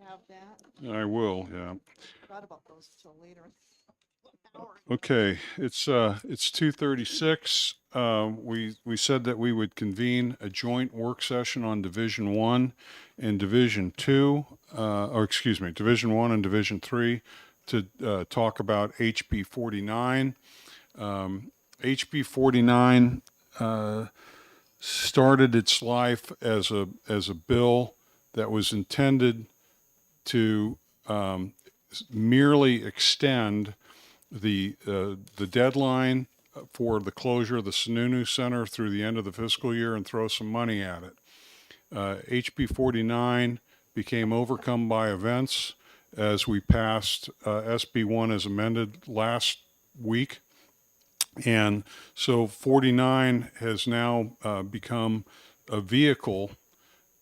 have that. I will, yeah. Forgot about those till later. Hour. Okay, it's 2:36. We said that we would convene a joint work session on Division 1 and Division 2, or excuse me, Division 1 and Division 3 to talk about HB 49. HB 49 started its life as a bill that was intended to merely extend the deadline for the closure of the Sununu Center through the end of the fiscal year and throw some money at it. HB 49 became overcome by events as we passed SB 1 as amended last week. And so 49 has now become a vehicle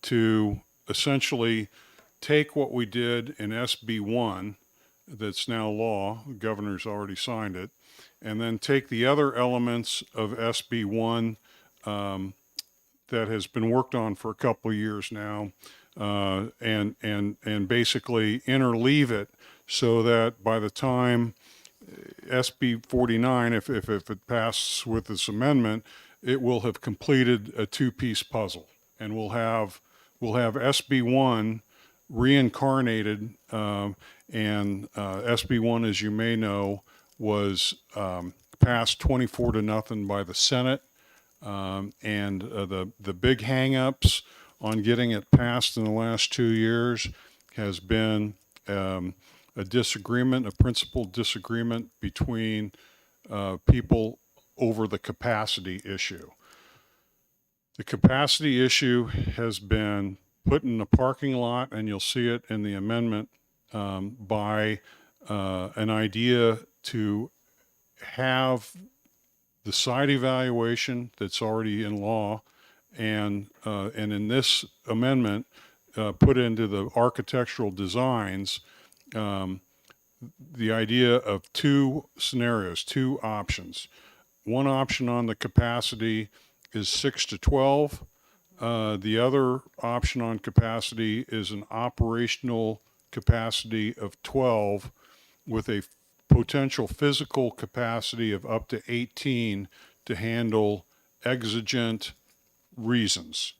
to essentially take what we did in SB 1 that's now law, the governor's already signed it, and then take the other elements of SB 1 that has been worked on for a couple of years now, and basically interleave it so that by the time SB 49, if it passes with this amendment, it will have completed a two-piece puzzle, and we'll have SB 1 reincarnated, and SB 1, as you may know, was passed 24-0 by the Senate, and the big hangups on getting it passed in the last 2 years has been a disagreement, a principal disagreement between people over the capacity issue. The capacity issue has been put in the parking lot, and you'll see it in the amendment, by an idea to have the site evaluation that's already in law, and in this amendment, put into the architectural designs, the idea of two scenarios, two options. One option on the capacity is 6 to 12. The other option on capacity is an operational capacity of 12 with a potential physical capacity of up to 18 to handle exigent reasons.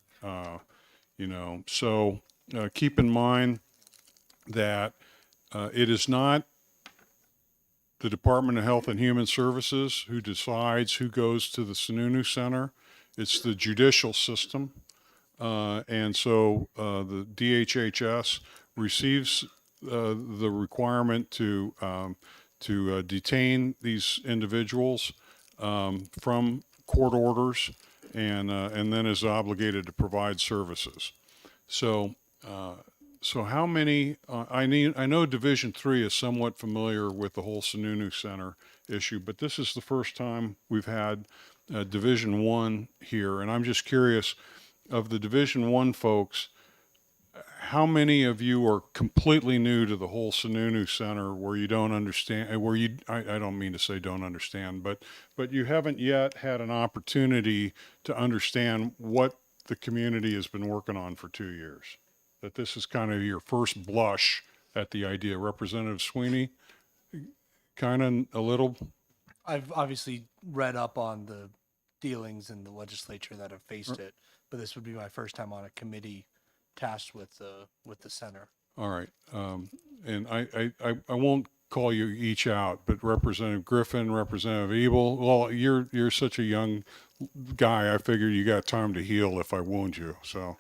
So keep in mind that it is not the Department of Health and Human Services who decides who goes to the Sununu Center. It's the judicial system. And so the DHHS receives the requirement to detain these individuals from court orders, and then is obligated to provide services. So how many? I know Division 3 is somewhat familiar with the whole Sununu Center issue, but this is the first time we've had Division 1 here, and I'm just curious, of the Division 1 folks, how many of you are completely new to the whole Sununu Center, where you don't understand, where you, I don't mean to say don't understand, but you haven't yet had an opportunity to understand what the community has been working on for 2 years? That this is kind of your first blush at the idea. Representative Sweeney, kind of a little? I've obviously read up on the dealings in the legislature that have faced it, but this would be my first time on a committee tasked with the center. All right. And I won't call you each out, but Representative Griffin, Representative Ebel, well, you're such a young guy. I figured you got time to heal if I wound you. So,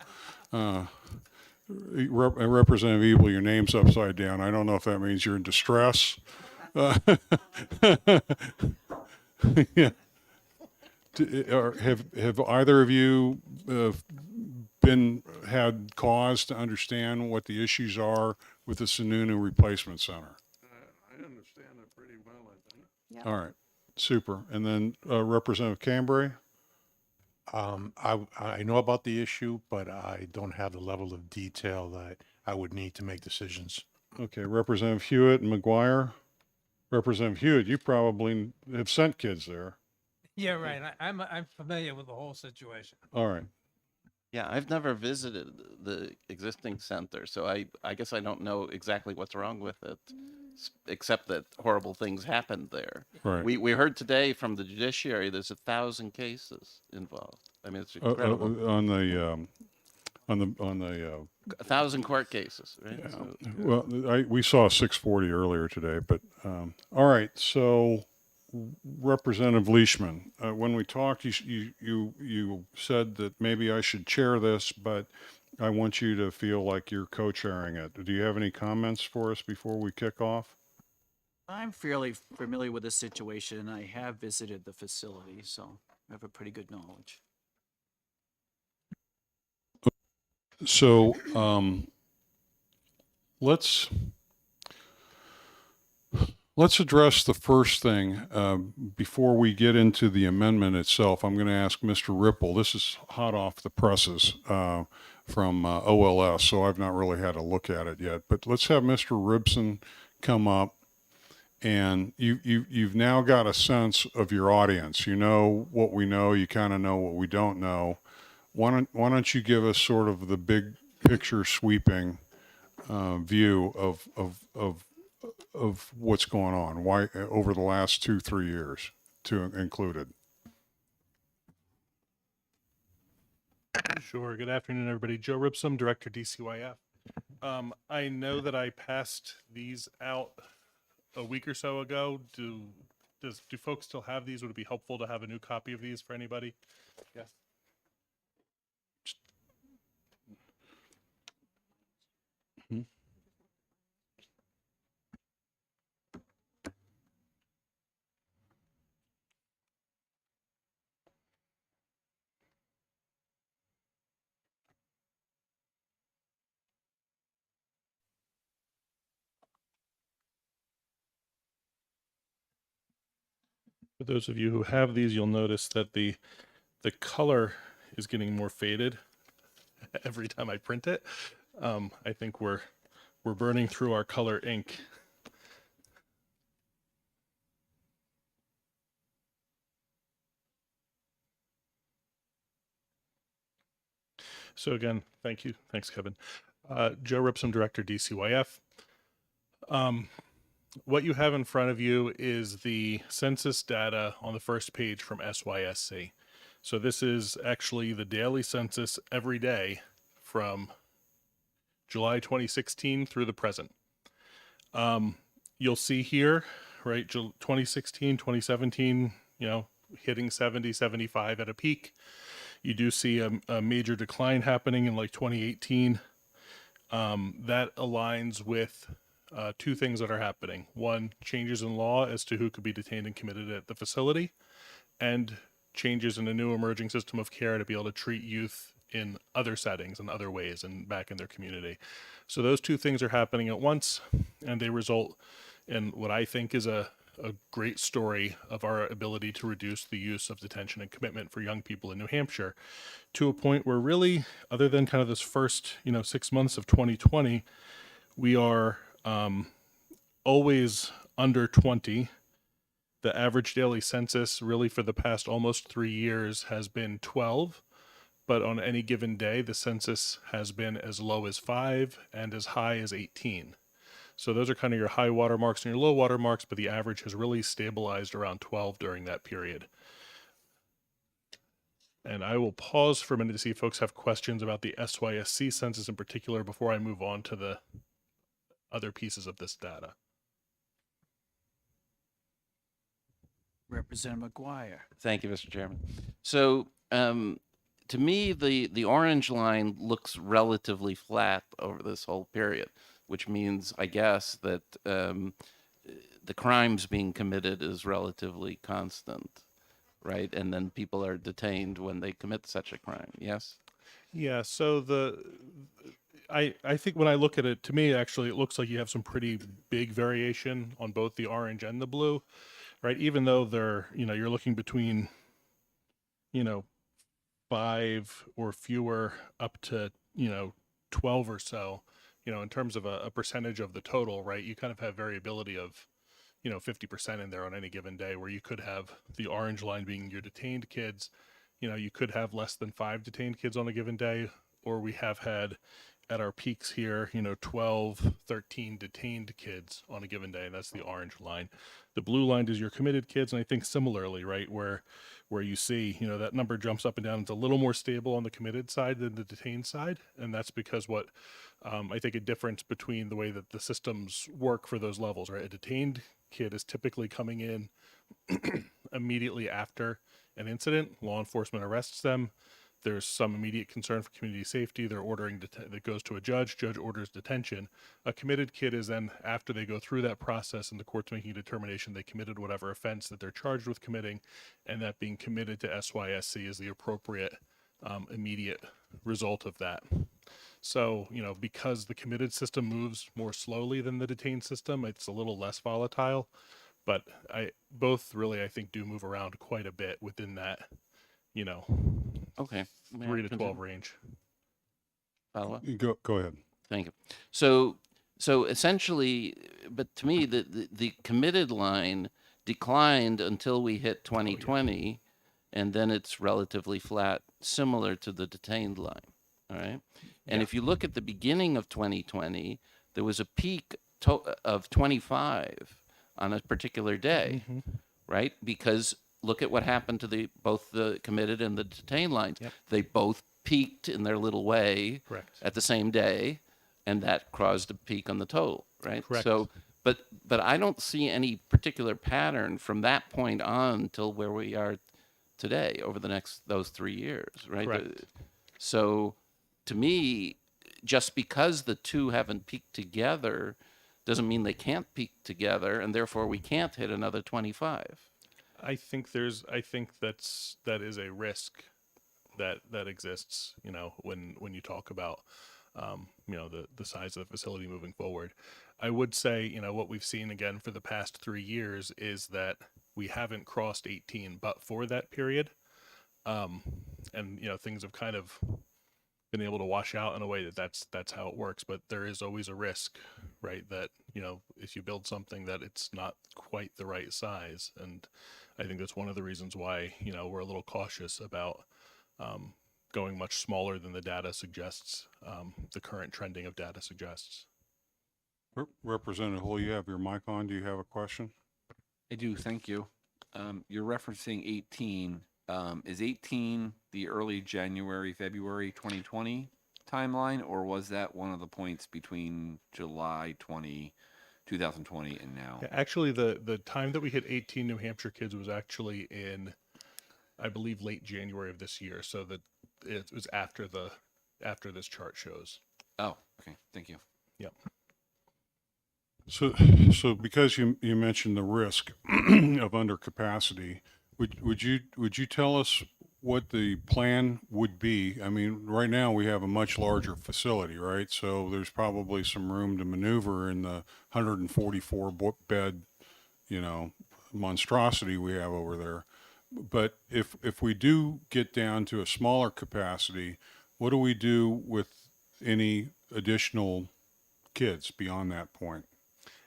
Representative Ebel, your name's upside down. I don't know if that means you're in distress. Yeah. Have either of you had cause to understand what the issues are with the Sununu Replacement Center? I understand it pretty well, I think. Yep. All right, super. And then Representative Cambray? I know about the issue, but I don't have the level of detail that I would need to make decisions. Okay, Representative Hewitt and McGuire? Representative Hewitt, you probably have sent kids there. Yeah, right. I'm familiar with the whole situation. All right. Yeah, I've never visited the existing center, so I guess I don't know exactly what's wrong with it, except that horrible things happened there. Right. We heard today from the judiciary there's 1,000 cases involved. I mean, it's incredible. On the 1,000 court cases, right? yeah. So, Well, we saw 640 earlier today, but all right. So, Representative Leishman, when we talked, you said that maybe I should chair this, but I want you to feel like you're co-chairing it. Do you have any comments for us before we kick off? I'm fairly familiar with the situation. I have visited the facility, so I have a pretty good knowledge. So let's address the first thing before we get into the amendment itself. I'm going to ask Mr. Ripple. This is hot off the presses from OLS, so I've not really had a look at it yet. But let's have Mr. Ribson come up, and you've now got a sense of your audience. You know what we know. You kind of know what we don't know. Why don't you give us sort of the big picture sweeping view of what's going on, why over the last 2-3 years, to included. Sure. Good afternoon, everybody. Joe Ripsum, Director, DCYF. I know that I passed these out a week or so ago. Do folks still have these? Would it be helpful to have a new copy of these for anybody? Yes. For those of you who have these, you'll notice that the color is getting more faded every time I print it. I think we're burning through our color ink. So again, thank you. Thanks, Kevin. Joe Ripsum, Director, DCYF. What you have in front of you is the census data on the first page from SYSC. So this is actually the daily census every day from July 2016 through the present. You'll see here, right, 2016, 2017, you know, hitting 70, 75 at a peak. You do see a major decline happening in like 2018. That aligns with two things that are happening. One, changes in law as to who could be detained and committed at the facility, and changes in a new emerging system of care to be able to treat youth in other settings and other ways and back in their community. So those two things are happening at once, and they result in what I think is a great story of our ability to reduce the use of detention and commitment for young people in New Hampshire to a point where really, other than kind of this first, 6 months of 2020, we are always under 20. The average daily census really for the past almost 3 years has been 12, but on any given day, the census has been as low as 5 and as high as 18. So those are kind of your high water marks and your low water marks, but the average has really stabilized around 12 during that period. And I will pause for a minute to see if folks have questions about the SYSC census in particular before I move on to the other pieces of this data. Representative McGuire. thank you, Mr. Chairman. So to me, the orange line looks relatively flat over this whole period, which means, I guess, that the crimes being committed is relatively constant, right? And then people are detained when they commit such a crime, yes? Yeah, so I think when I look at it, to me, actually, it looks like you have some pretty big variation on both the orange and the blue, right? Even though they're, you're looking between, 5 or fewer up to, 12 or so, in terms of a percentage of the total, right? You kind of have variability of, 50% in there on any given day, where you could have the orange line being your detained kids, you could have less than 5 detained kids on a given day, or we have had at our peaks here, 12, 13 detained kids on a given day. And that's the orange line. The blue line is your committed kids. And I think similarly, right, where you see, that number jumps up and down. It's a little more stable on the committed side than the detained side. And that's because I think a difference between the way that the systems work for those levels, right? A detained kid is typically coming in immediately after an incident. Law enforcement arrests them. There's some immediate concern for community safety. They're ordering that goes to a judge. Judge orders detention. A committed kid is then, after they go through that process and the court's making a determination they committed whatever offense that they're charged with committing, and that being committed to SYSC is the appropriate immediate result of that. So, because the committed system moves more slowly than the detained system, it's a little less volatile. But both really, I think, do move around quite a bit within that, Okay. May I 3 to 12 continue? range. Follow up? Go ahead. Thank you. So essentially, but to me, the committed line declined until we hit 2020, and then it's relatively flat, similar to the detained line. All right. And if you look at the beginning of 2020, there was a peak of 25 on a particular day, right? Because look at what happened to both the committed and the detained lines. Yep. They both peaked in their little way Correct. at the same day, and that caused a peak on the total, right? Correct. So, but I don't see any particular pattern from that point on till where we are today over those 3 years, right? Correct. So, to me, just because the two haven't peaked together doesn't mean they can't peak together, and therefore we can't hit another 25. I think that is a risk that exists, when you talk about, the size of the facility moving forward. I would say, what we've seen again for the past 3 years is that we haven't crossed 18, but for that period, and things have kind of been able to wash out in a way that's how it works. But there is always a risk, right? That, if you build something that it's not quite the right size. And I think that's one of the reasons why, we're a little cautious about going much smaller than the data suggests, the current trending of data suggests. Representative Hull, you have your mic on. Do you have a question? I do, thank you. You're referencing 18. Is 18 the early January, February 2020 timeline, or was that one of the points between July 2020 and now? Yeah, actually, the time that we hit 18 New Hampshire kids was actually in, I believe, late January of this year. So that it was after this chart shows. Oh, okay, thank you. Yep. So because you mentioned the risk of undercapacity, would you tell us what the plan would be? I mean, right now we have a much larger facility, right? So there's probably some room to maneuver in the 144 bed, monstrosity we have over there. But if we do get down to a smaller capacity, what do we do with any additional kids beyond that point?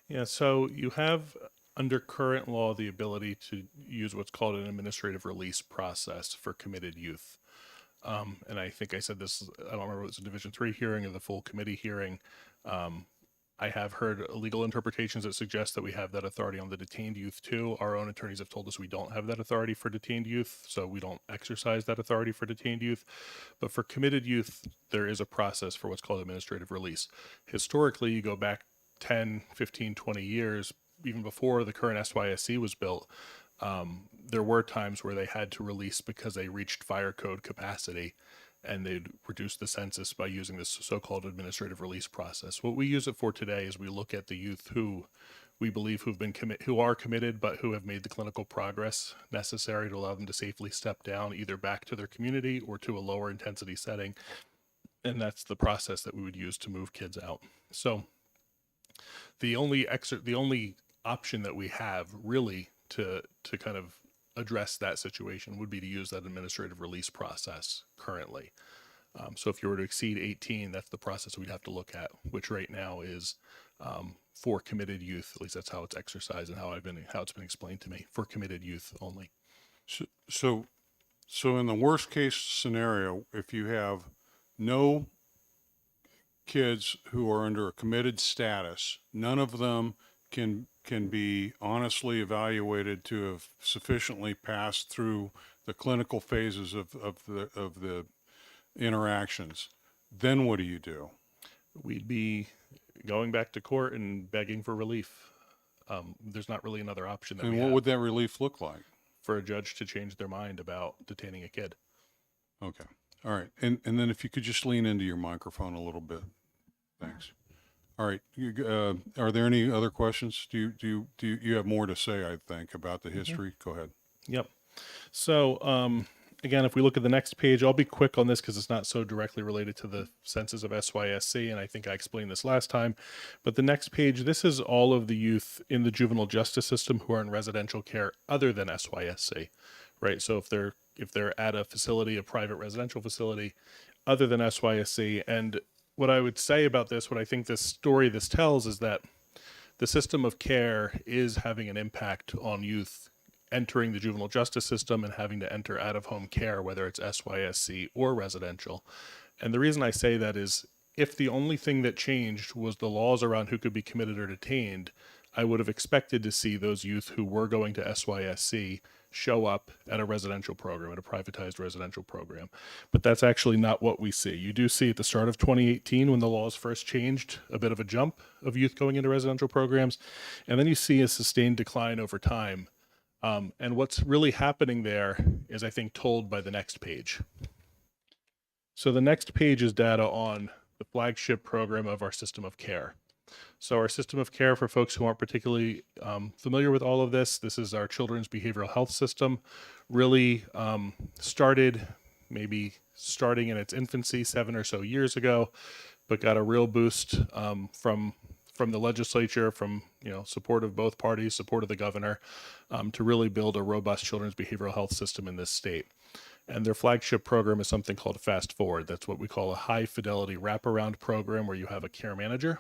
Yeah, so you have, under current law, the ability to use what's called an administrative release process for committed youth. And I think I said this, I don't remember if it was a Division 3 hearing or the full committee hearing. I have heard legal interpretations that suggest that we have that authority on the detained youth too. Our own attorneys have told us we don't have that authority for detained youth, so we don't exercise that authority for detained youth. But for committed youth, there is a process for what's called administrative release. Historically, you go back 10, 15, 20 years, even before the current SYSC was built, there were times where they had to release because they reached fire code capacity, and they'd reduce the census by using this so-called administrative release process. What we use it for today is we look at the youth who we believe who are committed, but who have made the clinical progress necessary to allow them to safely step down either back to their community or to a lower intensity setting. And that's the process that we would use to move kids out. So the only option that we have really to kind of address that situation would be to use that administrative release process currently. So if you were to exceed 18, that's the process we'd have to look at, which right now is for committed youth. At least that's how it's exercised and how it's been explained to me, for committed youth only. So So in the worst case scenario, if you have no kids who are under a committed status, none of them can be honestly evaluated to have sufficiently passed through the clinical phases of the interactions, then what do you do? We'd be going back to court and begging for relief. There's not really another option that And we what have would that relief look like? for a judge to change their mind about detaining a kid. Okay. All right. And then if you could just lean into your microphone a little bit. Thanks. All right. Are there any other questions? Do you have more to say, I think, about the history? Go ahead. Yep. So, again, if we look at the next page, I'll be quick on this because it's not so directly related to the census of SYSC, and I think I explained this last time. But the next page, this is all of the youth in the juvenile justice system who are in residential care other than SYSC, right? So if they're at a facility, a private residential facility, other than SYSC, and what I would say about this, what I think this tells is that the system of care is having an impact on youth entering the juvenile justice system and having to enter out-of-home care, whether it's SYSC or residential. And the reason I say that is if the only thing that changed was the laws around who could be committed or detained, I would have expected to see those youth who were going to SYSC show up at a residential program, at a privatized residential program. But that's actually not what we see. You do see at the start of 2018, when the laws first changed, a bit of a jump of youth going into residential programs. And then you see a sustained decline over time. And what's really happening there is, I think, told by the next page. So the next page is data on the flagship program of our system of care. So our system of care, for folks who aren't particularly familiar with all of this, this is our children's behavioral health system. Really starting in its infancy 7 or so years ago, but got a real boost from the legislature, from support of both parties, support of the governor, to really build a robust children's behavioral health system in this state. And their flagship program is something called Fast Forward. That's what we call a high fidelity wraparound program where you have a care manager.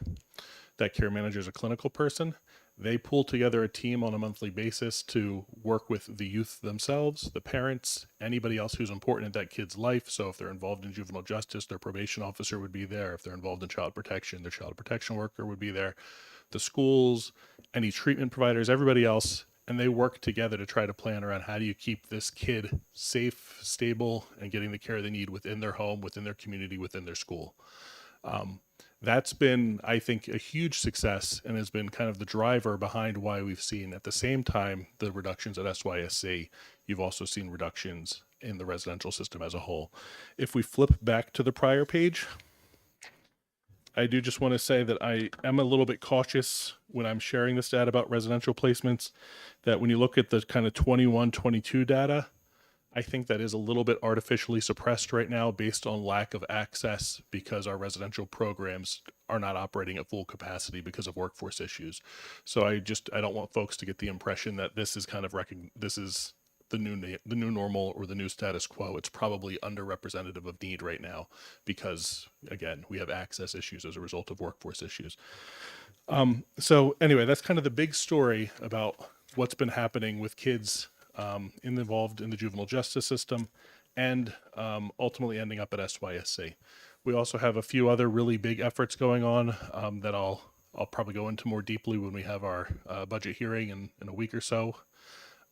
That care manager is a clinical person. They pull together a team on a monthly basis to work with the youth themselves, the parents, anybody else who's important in that kid's life. So if they're involved in juvenile justice, their probation officer would be there. If they're involved in child protection, their child protection worker would be there. The schools, any treatment providers, everybody else. And they work together to try to plan around how do you keep this kid safe, stable, and getting the care they need within their home, within their community, within their school. That's been, I think, a huge success and has been kind of the driver behind why we've seen at the same time the reductions at SYSC. You've also seen reductions in the residential system as a whole. If we flip back to the prior page, I do just want to say that I am a little bit cautious when I'm sharing this data about residential placements, that when you look at the kind of 21-22 data, I think that is a little bit artificially suppressed right now based on lack of access because our residential programs are not operating at full capacity because of workforce issues. So I don't want folks to get the impression that this is kind of this is the new normal or the new status quo. It's probably underrepresentative of need right now because, again, we have access issues as a result of workforce issues. So anyway, that's kind of the big story about what's been happening with kids involved in the juvenile justice system and ultimately ending up at SYSC. We also have a few other really big efforts going on that I'll probably go into more deeply when we have our budget hearing in a week or so.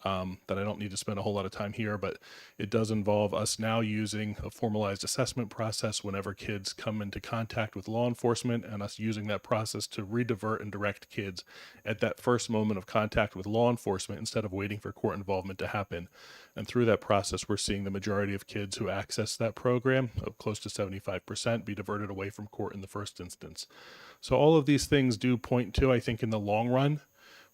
That I don't need to spend a whole lot of time here, but it does involve us now using a formalized assessment process whenever kids come into contact with law enforcement, and us using that process to redivert and direct kids at that first moment of contact with law enforcement instead of waiting for court involvement to happen. And through that process, we're seeing the majority of kids who access that program, close to 75%, be diverted away from court in the first instance. So all of these things do point to, I think, in the long run,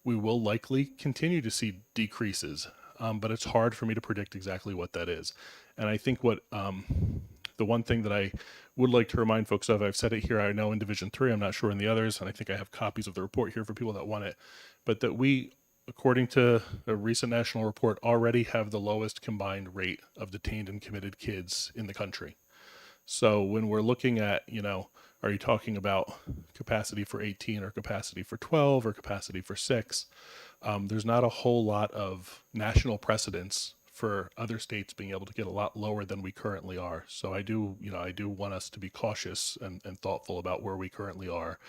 we will likely continue to see decreases, but it's hard for me to predict exactly what that is. And I think what the one thing that I would like to remind folks of, I've said it here, I know in Division 3, I'm not sure in the others, and I think I have copies of the report here for people that want it, but that we, according to a recent national report, already have the lowest combined rate of detained and committed kids in the country. So when we're looking at, are you talking about capacity for 18 or capacity for 12 or capacity for 6? There's not a whole lot of national precedence for other states being able to get a lot lower than we currently are. So I do want us to be cautious and thoughtful about where we currently are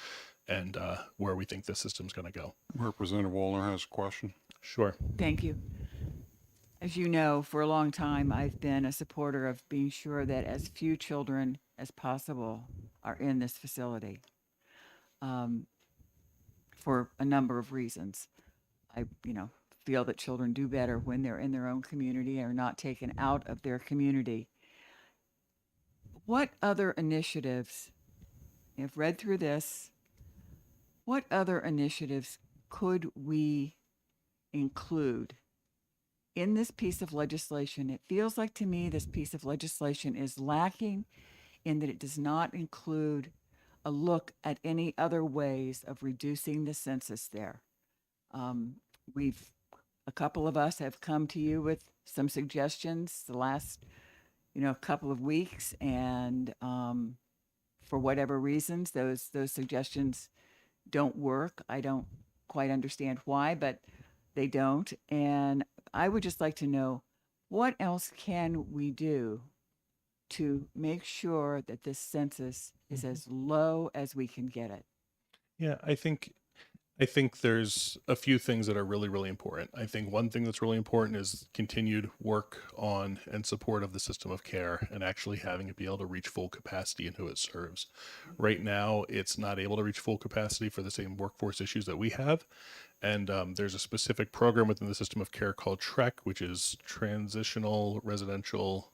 and where we think the system's going to go. Representative Wallner has a question. Sure. Thank you. As you know, for a long time, I've been a supporter of being sure that as few children as possible are in this facility, for a number of reasons. I, feel that children do better when they're in their own community and are not taken out of their community. What other initiatives, I've read through this, what other initiatives could we include in this piece of legislation? It feels like to me this piece of legislation is lacking in that it does not include a look at any other ways of reducing the census there. A couple of us have come to you with some suggestions the last, couple of weeks, and for whatever reasons, those suggestions don't work. I don't quite understand why, but they don't. And I would just like to know, what else can we do to make sure that this census is as low as we can get it? Yeah, I think there's a few things that are really, really important. I think one thing that's really important is continued work on and support of the system of care and actually having it be able to reach full capacity in who it serves. Right now, it's not able to reach full capacity for the same workforce issues that we have. And there's a specific program within the system of care called TREC, which is Transitional Residential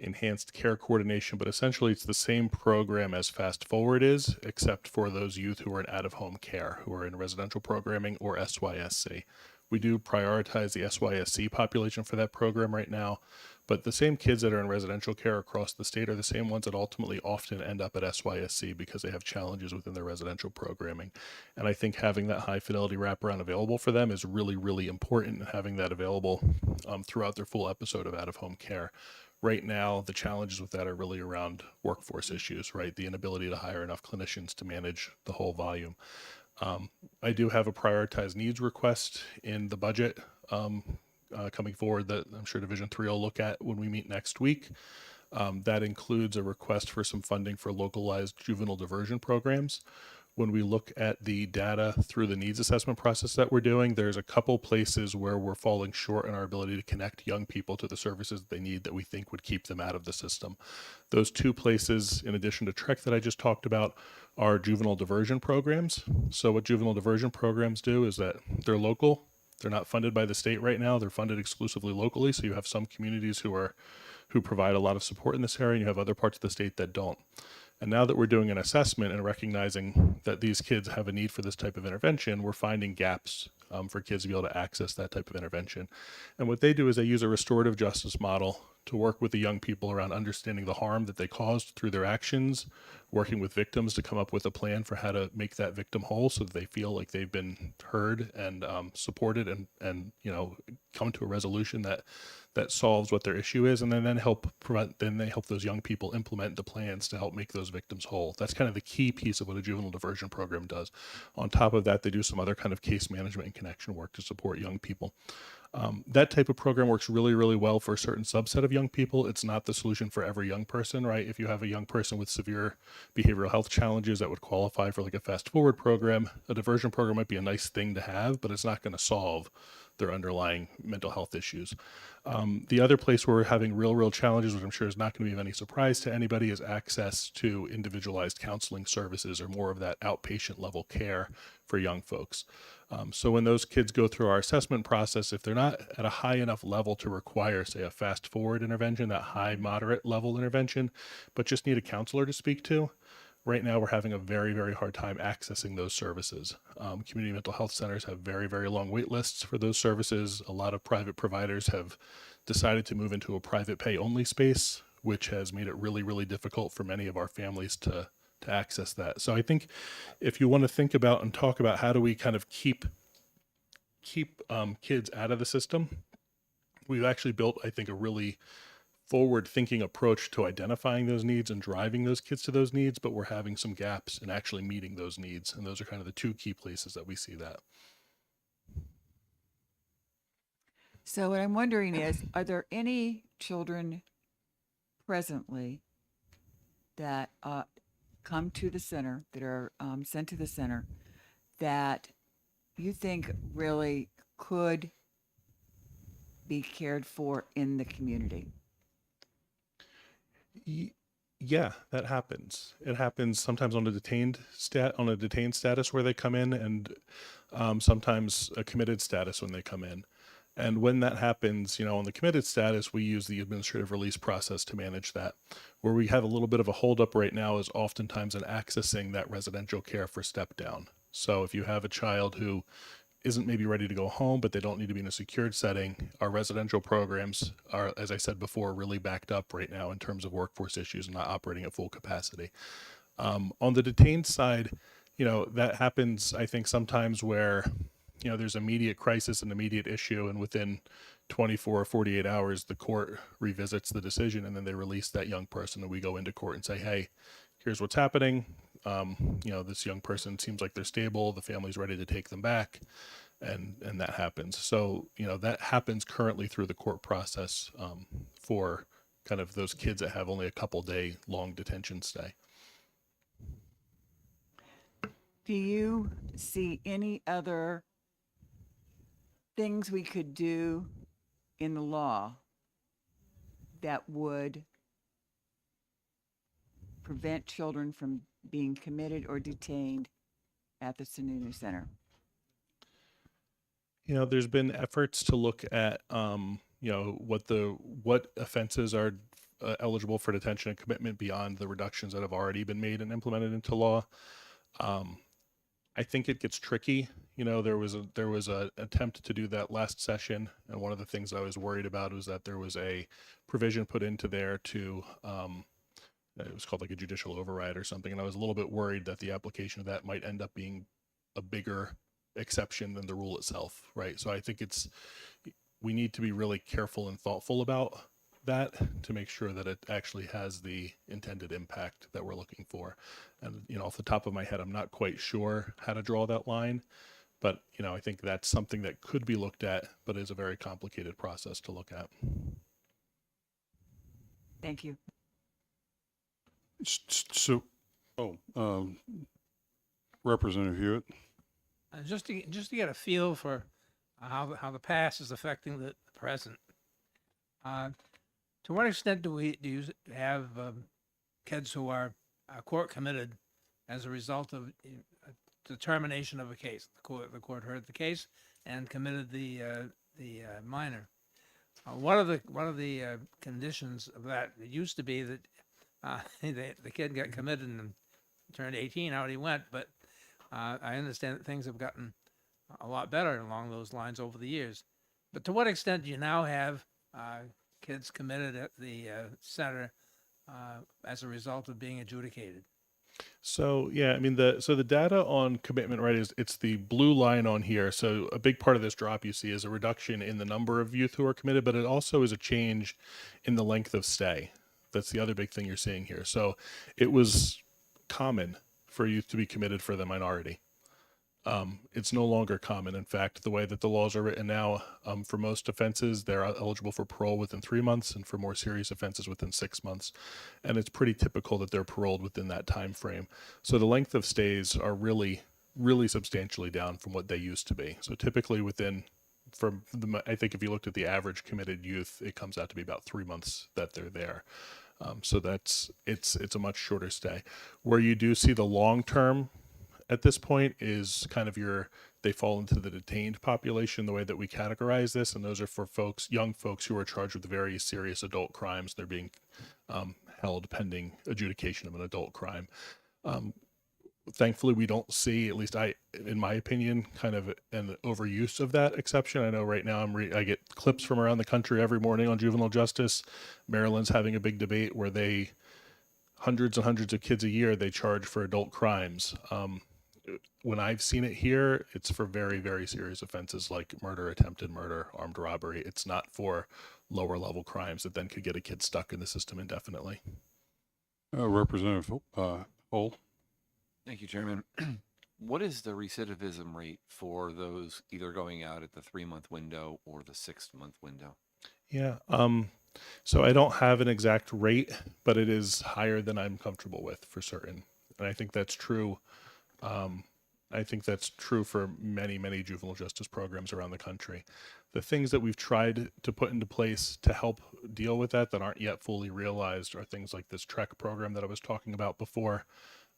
Enhanced Care Coordination, but essentially it's the same program as Fast Forward is, except for those youth who are in out-of-home care, who are in residential programming or SYSC. We do prioritize the SYSC population for that program right now, but the same kids that are in residential care across the state are the same ones that ultimately often end up at SYSC because they have challenges within their residential programming. And I think having that high fidelity wraparound available for them is really, really important, and having that available throughout their full episode of out-of-home care. Right now, the challenges with that are really around workforce issues, right? The inability to hire enough clinicians to manage the whole volume. I do have a prioritized needs request in the budget coming forward that I'm sure Division 3 will look at when we meet next week. That includes a request for some funding for localized juvenile diversion programs. When we look at the data through the needs assessment process that we're doing, there's a couple places where we're falling short in our ability to connect young people to the services they need that we think would keep them out of the system. Those two places, in addition to TREC that I just talked about, are juvenile diversion programs. So what juvenile diversion programs do is that they're local. They're not funded by the state right now. They're funded exclusively locally. So you have some communities who provide a lot of support in this area, and you have other parts of the state that don't. And now that we're doing an assessment and recognizing that these kids have a need for this type of intervention, we're finding gaps for kids to be able to access that type of intervention. And what they do is they use a restorative justice model to work with the young people around understanding the harm that they caused through their actions, working with victims to come up with a plan for how to make that victim whole so that they feel like they've been heard and supported and come to a resolution that solves what their issue is, and then they help those young people implement the plans to help make those victims whole. That's kind of the key piece of what a juvenile diversion program does. On top of that, they do some other kind of case management and connection work to support young people. That type of program works really, really well for a certain subset of young people. It's not the solution for every young person, right? If you have a young person with severe behavioral health challenges that would qualify for like a Fast Forward program, a diversion program might be a nice thing to have, but it's not going to solve their underlying mental health issues. The other place where we're having real challenges, which I'm sure is not going to be of any surprise to anybody, is access to individualized counseling services or more of that outpatient level care for young folks. So when those kids go through our assessment process, if they're not at a high enough level to require, say, a Fast Forward intervention, that high moderate level intervention, but just need a counselor to speak to, right now we're having a very hard time accessing those services. Community mental health centers have very long wait lists for those services. A lot of private providers have decided to move into a private pay only space, which has made it really difficult for many of our families to access that. So I think if you want to think about and talk about how do we kind of keep kids out of the system, we've actually built, I think, a really forward-thinking approach to identifying those needs and driving those kids to those needs, but we're having some gaps in actually meeting those needs. And those are kind of the two key places that we see that. So what I'm wondering is, are there any children presently that come to the center, that are sent to the center, that you think really could be cared for in the community? Yeah, that happens. It happens sometimes on a detained status where they come in, and sometimes a committed status when they come in. And when that happens, you know, on the committed status, we use the administrative release process to manage that. Where we have a little bit of a holdup right now is oftentimes in accessing that residential care for step down. So if you have a child who isn't maybe ready to go home, but they don't need to be in a secured setting, our residential programs are, as I said before, really backed up right now in terms of workforce issues and not operating at full capacity. On the detained side, you know, that happens, I think, sometimes where, you know, there's immediate crisis and immediate issue, and within 24 or 48 hours, the court revisits the decision, and then they release that young person, and we go into court and say, hey, here's what's happening. You know, this young person seems like they're stable. The family's ready to take them back, and that happens. So, you know, that happens currently through the court process for kind of those kids that have only a couple day long detention stay. Do you see any other things we could do in the law that would prevent children from being committed or detained at the Sununu Center? You know, there's been efforts to look at, you know, what offenses are eligible for detention and commitment beyond the reductions that have already been made and implemented into law. I think it gets tricky. You know, there was a attempt to do that last session, and one of the things I was worried about was that there was a provision put into there to it was called like a judicial override or something, and I was a little bit worried that the application of that might end up being a bigger exception than the rule itself, right? So I think we need to be really careful and thoughtful about that to make sure that it actually has the intended impact that we're looking for. And, you know, off the top of my head, I'm not quite sure how to draw that line, but, you know, I think that's something that could be looked at, but is a very complicated process to look at. Thank you. So, Representative Hewitt. Just to get a feel for how the past is affecting the present. To what extent do you have kids who are court committed as a result of determination of a case? The court heard the case and committed the minor. What are the conditions of that? It used to be that the kid got committed and turned 18, out he went, but I understand that things have gotten a lot better along those lines over the years. But to what extent do you now have kids committed at the center as a result of being adjudicated? So yeah, I mean the data on commitment, right, it's the blue line on here. So a big part of this drop you see is a reduction in the number of youth who are committed, but it also is a change in the length of stay. That's the other big thing you're seeing here. So it was common for youth to be committed for the minority. It's no longer common. In fact, the way that the laws are written now, for most offenses, they're eligible for parole within 3 months, and for more serious offenses within 6 months. And it's pretty typical that they're paroled within that time frame. So the length of stays are really, really substantially down from what they used to be. So typically I think if you looked at the average committed youth, it comes out to be about 3 months that they're there. So it's a much shorter stay. Where you do see the long term at this point is kind of they fall into the detained population, the way that we categorize this. And those are for young folks who are charged with very serious adult crimes. They're being held pending adjudication of an adult crime. Thankfully, we don't see, at least in my opinion, kind of an overuse of that exception. I know right now I get clips from around the country every morning on juvenile justice. Maryland's having a big debate where hundreds and hundreds of kids a year, they charge for adult crimes. When I've seen it here, it's for very, very serious offenses like murder, attempted murder, armed robbery. It's not for lower level crimes that then could get a kid stuck in the system indefinitely. Representative Hull. Thank you, Chairman. What is the recidivism rate for those either going out at the 3-month window or the 6-month window? Yeah. So I don't have an exact rate, but it is higher than I'm comfortable with for certain. And I think that's true. I think that's true for many, many juvenile justice programs around the country. The things that we've tried to put into place to help deal with that aren't yet fully realized are things like this TREC program that I was talking about before,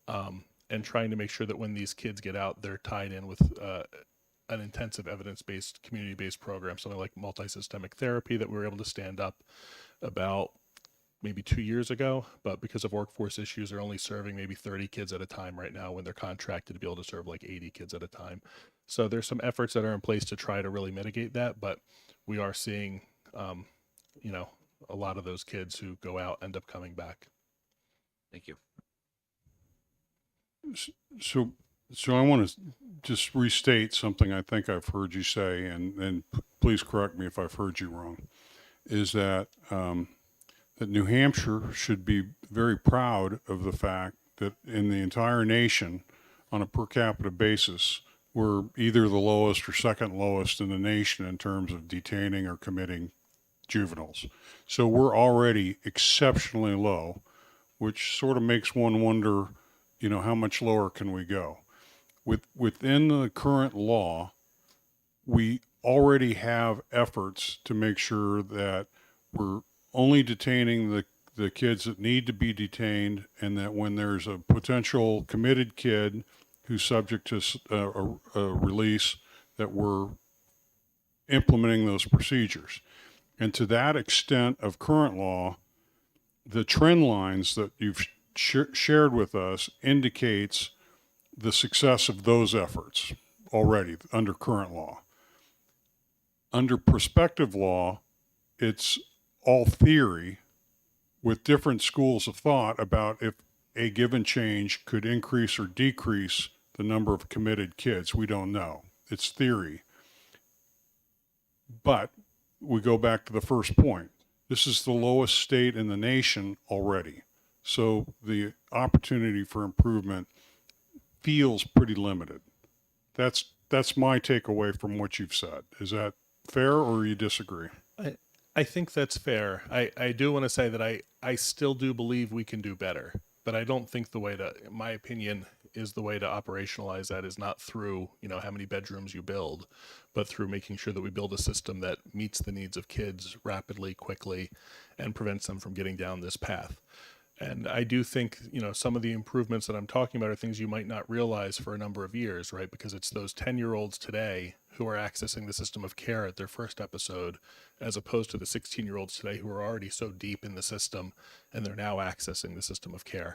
and trying to make sure that when these kids get out, they're tied in with an intensive evidence-based, community-based program, something like multisystemic therapy that we were able to stand up about maybe 2 years ago, but because of workforce issues, they're only serving maybe 30 kids at a time right now when they're contracted to be able to serve like 80 kids at a time. So there's some efforts that are in place to try to really mitigate that, but we are seeing, a lot of those kids who go out end up coming back. Thank you. So I want to just restate something I think I've heard you say, and please correct me if I've heard you wrong, is that that New Hampshire should be very proud of the fact that in the entire nation, on a per capita basis, we're either the lowest or second lowest in the nation in terms of detaining or committing juveniles. So we're already exceptionally low, which sort of makes one wonder, how much lower can we go? Within the current law, we already have efforts to make sure that we're only detaining the kids that need to be detained, and that when there's a potential committed kid who's subject to a release, that we're implementing those procedures. And to that extent of current law, the trend lines that you've shared with us indicates the success of those efforts already under current law. Under prospective law, it's all theory with different schools of thought about if a given change could increase or decrease the number of committed kids. We don't know. It's theory. But we go back to the first point. This is the lowest state in the nation already. So the opportunity for improvement feels pretty limited. That's my takeaway from what you've said. Is that fair, or you disagree? I think that's fair. I do want to say that I still do believe we can do better, but I don't think the way to, in my opinion, is the way to operationalize that is not through, how many bedrooms you build, but through making sure that we build a system that meets the needs of kids rapidly, quickly, and prevents them from getting down this path. And I do think, some of the improvements that I'm talking about are things you might not realize for a number of years, right? Because it's those 10-year-olds today who are accessing the system of care at their first episode, as opposed to the 16-year-olds today who are already so deep in the system and they're now accessing the system of care.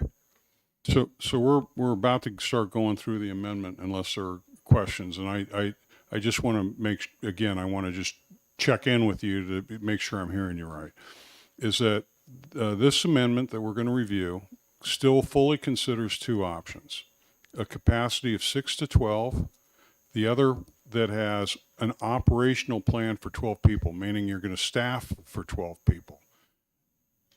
So we're about to start going through the amendment unless there are questions. And I just want to I want to just check in with you to make sure I'm hearing you right. Is that this amendment that we're going to review still fully considers two options: a capacity of 6 to 12, the other that has an operational plan for 12 people, meaning you're going to staff for 12 people.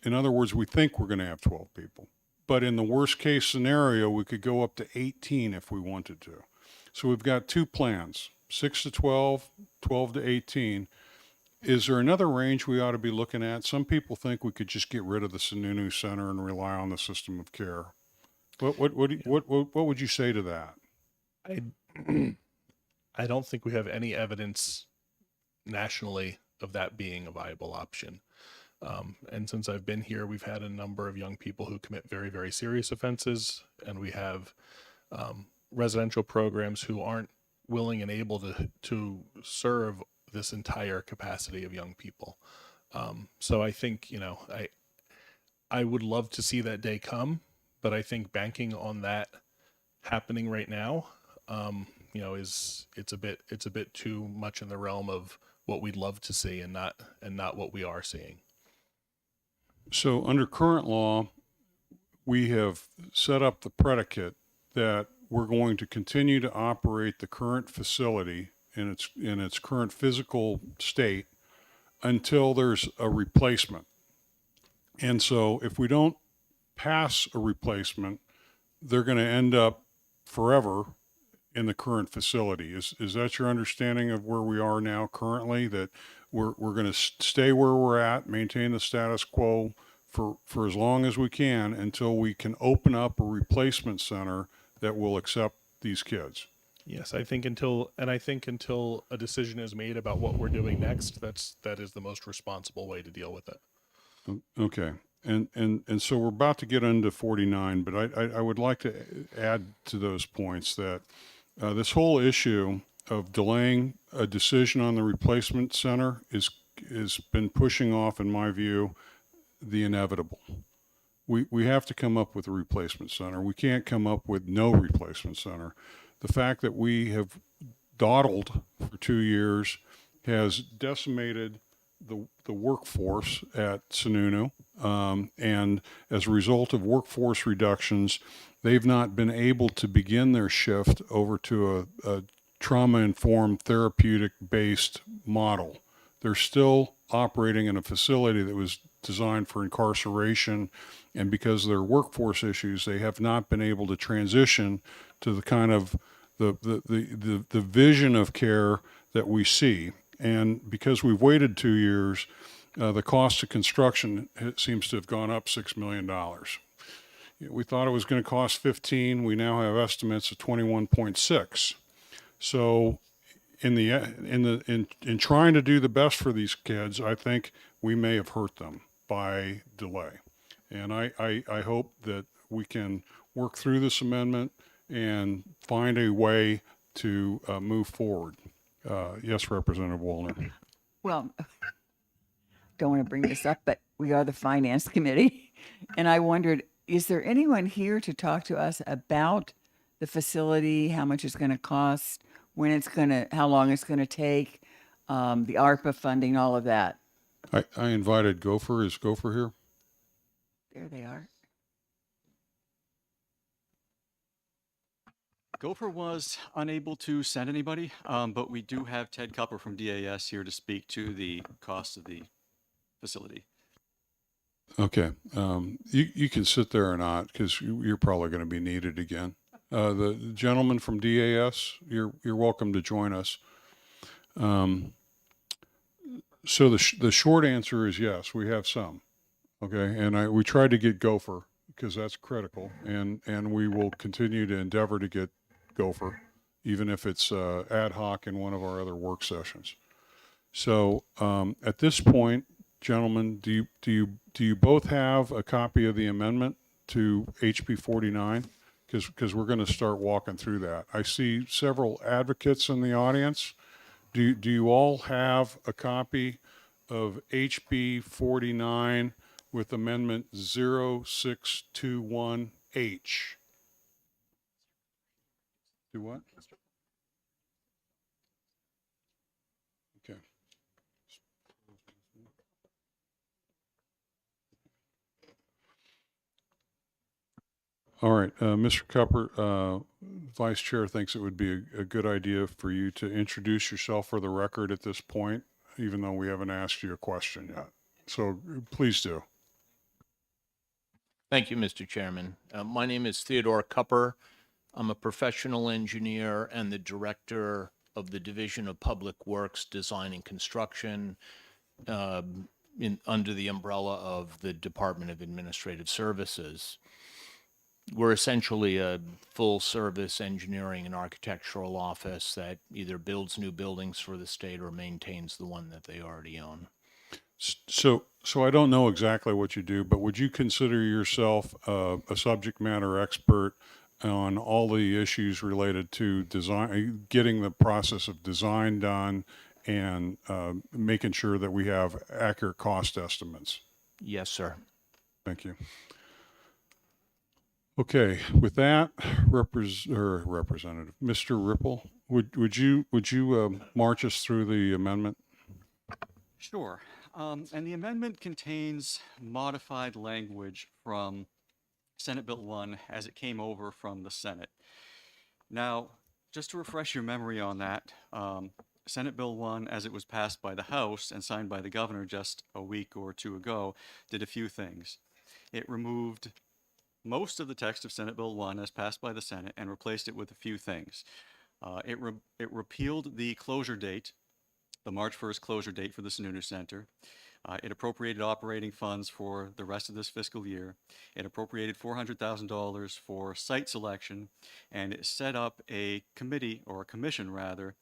In other words, we think we're going to have 12 people. But in the worst case scenario, we could go up to 18 if we wanted to. So we've got two plans, 6 to 12, 12 to 18. Is there another range we ought to be looking at? Some people think we could just get rid of the Sununu Center and rely on the system of care. What would you say to that? I don't think we have any evidence nationally of that being a viable option. And since I've been here, we've had a number of young people who commit very, very serious offenses, and we have residential programs who aren't willing and able to serve this entire capacity of young people. So I think, I would love to see that day come, but I think banking on that happening right now, it's a bit too much in the realm of what we'd love to see and not what we are seeing. So under current law, we have set up the predicate that we're going to continue to operate the current facility in its current physical state until there's a replacement. And so if we don't pass a replacement, they're going to end up forever in the current facility. Is that your understanding of where we are now currently? That we're going to stay where we're at, maintain the status quo for as long as we can until we can open up a replacement center that will accept these kids? Yes, I think until a decision is made about what we're doing next, that is the most responsible way to deal with it. Okay. And so we're about to get into 49, but I would like to add to those points that this whole issue of delaying a decision on the replacement center is been pushing off, in my view, the inevitable. We have to come up with a replacement center. We can't come up with no replacement center. The fact that we have dawdled for 2 years has decimated the workforce at Sununu. And as a result of workforce reductions, they've not been able to begin their shift over to a trauma-informed, therapeutic-based model. They're still operating in a facility that was designed for incarceration, and because of their workforce issues, they have not been able to transition to the kind of the vision of care that we see. And because we've waited 2 years, the cost of construction seems to have gone up $6 million. We thought it was going to cost 15. We now have estimates of 21.6. So in trying to do the best for these kids, I think we may have hurt them by delay. And I hope that we can work through this amendment and find a way to move forward. Yes, Representative Wallner. Well, don't want to bring this up, but we are the Finance Committee. And I wondered, is there anyone here to talk to us about the facility, how much it's going to cost, how long it's going to take, the ARPA funding, all of that? I invited Gopher. Is Gopher here? There they are. Gopher was unable to send anybody, but we do have Ted Cupper from DAS here to speak to the cost of the facility. Okay. You can sit there or not, because you're probably going to be needed again. The gentleman from DAS, you're welcome to join us. So the short answer is yes, we have some. Okay, and we tried to get Gopher because that's critical, and we will continue to endeavor to get Gopher, even if it's ad hoc in one of our other work sessions. So at this point, gentlemen, do you both have a copy of the amendment to HB 49? Because we're going to start walking through that. I see several advocates in the audience. Do you all have a copy of HB 49 with amendment 0621H? Do what? Okay. All right, Mr. Cupper, Vice Chair thinks it would be a good idea for you to introduce yourself for the record at this point, even though we haven't asked you a question yet. So please do. Thank you, Mr. Chairman. My name is Theodore Cupper. I'm a professional engineer and the director of the Division of Public Works Design and Construction under the umbrella of the Department of Administrative Services. We're essentially a full-service engineering and architectural office that either builds new buildings for the state or maintains the one that they already own. So I don't know exactly what you do, but would you consider yourself a subject matter expert on all the issues related to design, getting the process of design done, and making sure that we have accurate cost estimates? Yes, sir. Thank you. Okay, with that, Representative, Mr. Ripple, would you march us through the amendment? Sure. And the amendment contains modified language from Senate Bill 1 as it came over from the Senate. Now, just to refresh your memory on that, Senate Bill 1, as it was passed by the House and signed by the governor just a week or two ago, did a few things. It removed most of the text of Senate Bill 1 as passed by the Senate and replaced it with a few things. It repealed the closure date, the March 1st closure date for the Sununu Center. It appropriated operating funds for the rest of this fiscal year. It appropriated $400,000 for site selection, and it set up a committee, or a commission rather,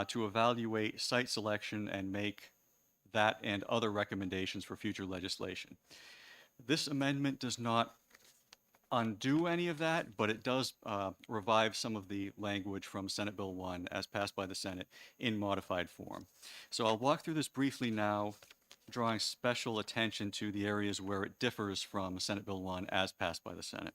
to evaluate site selection and make that and other recommendations for future legislation. This amendment does not undo any of that, but it does revive some of the language from Senate Bill 1 as passed by the Senate in modified form. So I'll walk through this briefly now, drawing special attention to the areas where it differs from Senate Bill 1 as passed by the Senate.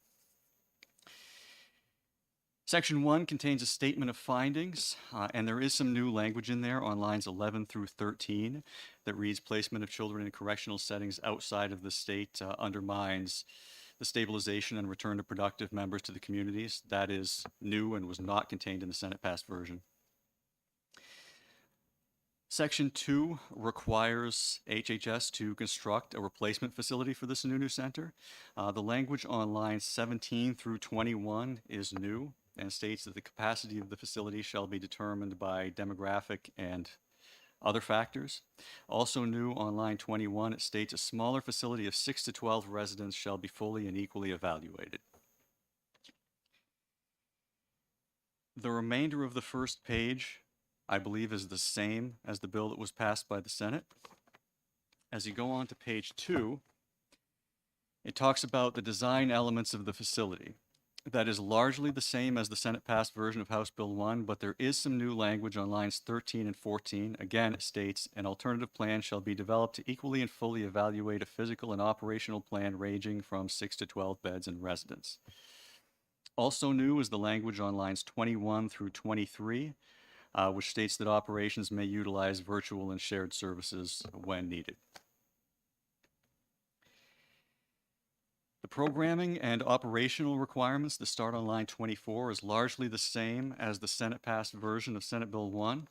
Section 1 contains a statement of findings, and there is some new language in there on lines 11 through 13 that reads, placement of children in correctional settings outside of the state undermines the stabilization and return of productive members to the communities. That is new and was not contained in the Senate passed version. Section 2 requires HHS to construct a replacement facility for the Sununu Center. The language on lines 17 through 21 is new and states that the capacity of the facility shall be determined by demographic and other factors. Also new on line 21, it states a smaller facility of 6 to 12 residents shall be fully and equally evaluated. The remainder of the first page, I believe, is the same as the bill that was passed by the Senate. As you go on to page 2, it talks about the design elements of the facility. That is largely the same as the Senate passed version of House Bill 1, but there is some new language on lines 13 and 14. Again, it states, an alternative plan shall be developed to equally and fully evaluate a physical and operational plan ranging from 6 to 12 beds and residents. Also new is the language on lines 21 through 23, which states that operations may utilize virtual and shared services when needed. The programming and operational requirements that start on line 24 is largely the same as the Senate passed version of Senate Bill 1,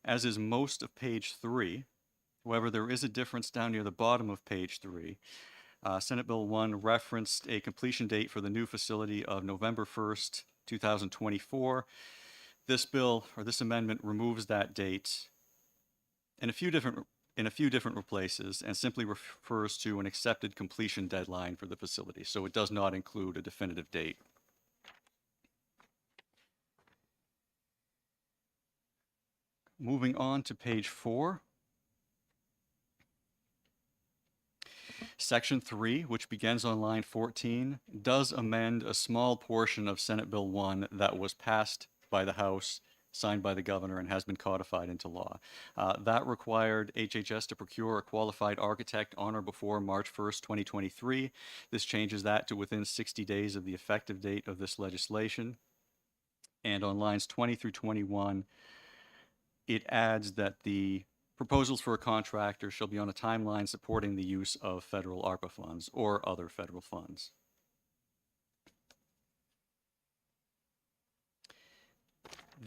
as is most of page 3. However, there is a difference down near the bottom of page 3. Senate Bill 1 referenced a completion date for the new facility of November 1st, 2024. This bill, or this amendment, removes that date in a few different places and simply refers to an accepted completion deadline for the facility. So it does not include a definitive date. Moving on to page 4. Section 3, which begins on line 14, does amend a small portion of Senate Bill 1 that was passed by the House, signed by the governor, and has been codified into law. That required HHS to procure a qualified architect on or before March 1st, 2023. This changes that to within 60 days of the effective date of this legislation. And on lines 20 through 21, it adds that the proposals for a contractor shall be on a timeline supporting the use of federal ARPA funds or other federal funds.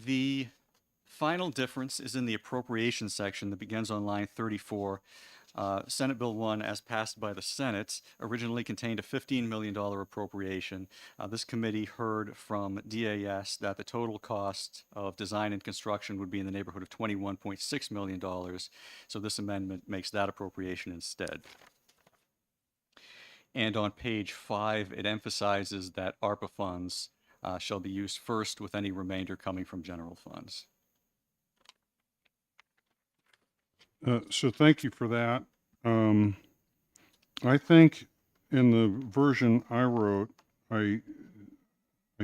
The final difference is in the appropriations section that begins on line 34. Senate Bill 1, as passed by the Senate, originally contained a $15 million appropriation. This committee heard from DAS that the total cost of design and construction would be in the neighborhood of $21.6 million. So this amendment makes that appropriation instead. And on page 5, it emphasizes that ARPA funds shall be used first, with any remainder coming from general funds. So thank you for that. I think in the version I wrote, I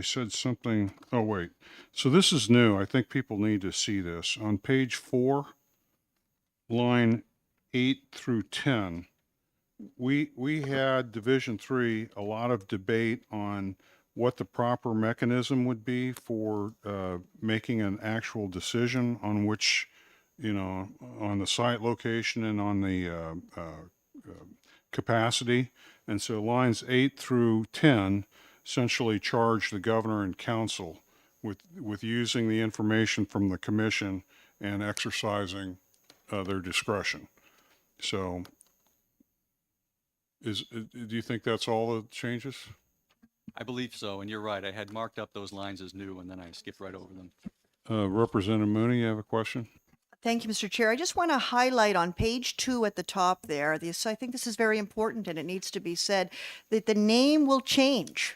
said something. Oh, wait. So this is new. I think people need to see this. On page 4, line 8 through 10, we had Division 3, a lot of debate on what the proper mechanism would be for making an actual decision on which, on the site location and on the capacity. And so lines 8 through 10 essentially charge the governor and council with using the information from the commission and exercising their discretion. So do you think that's all the changes? I believe so, and you're right. I had marked up those lines as new, and then I skipped right over them. Representative Mooney, you have a question? Thank you, Mr. Chair. I just want to highlight on page 2 at the top there, this, I think this is very important and it needs to be said, that the name will change.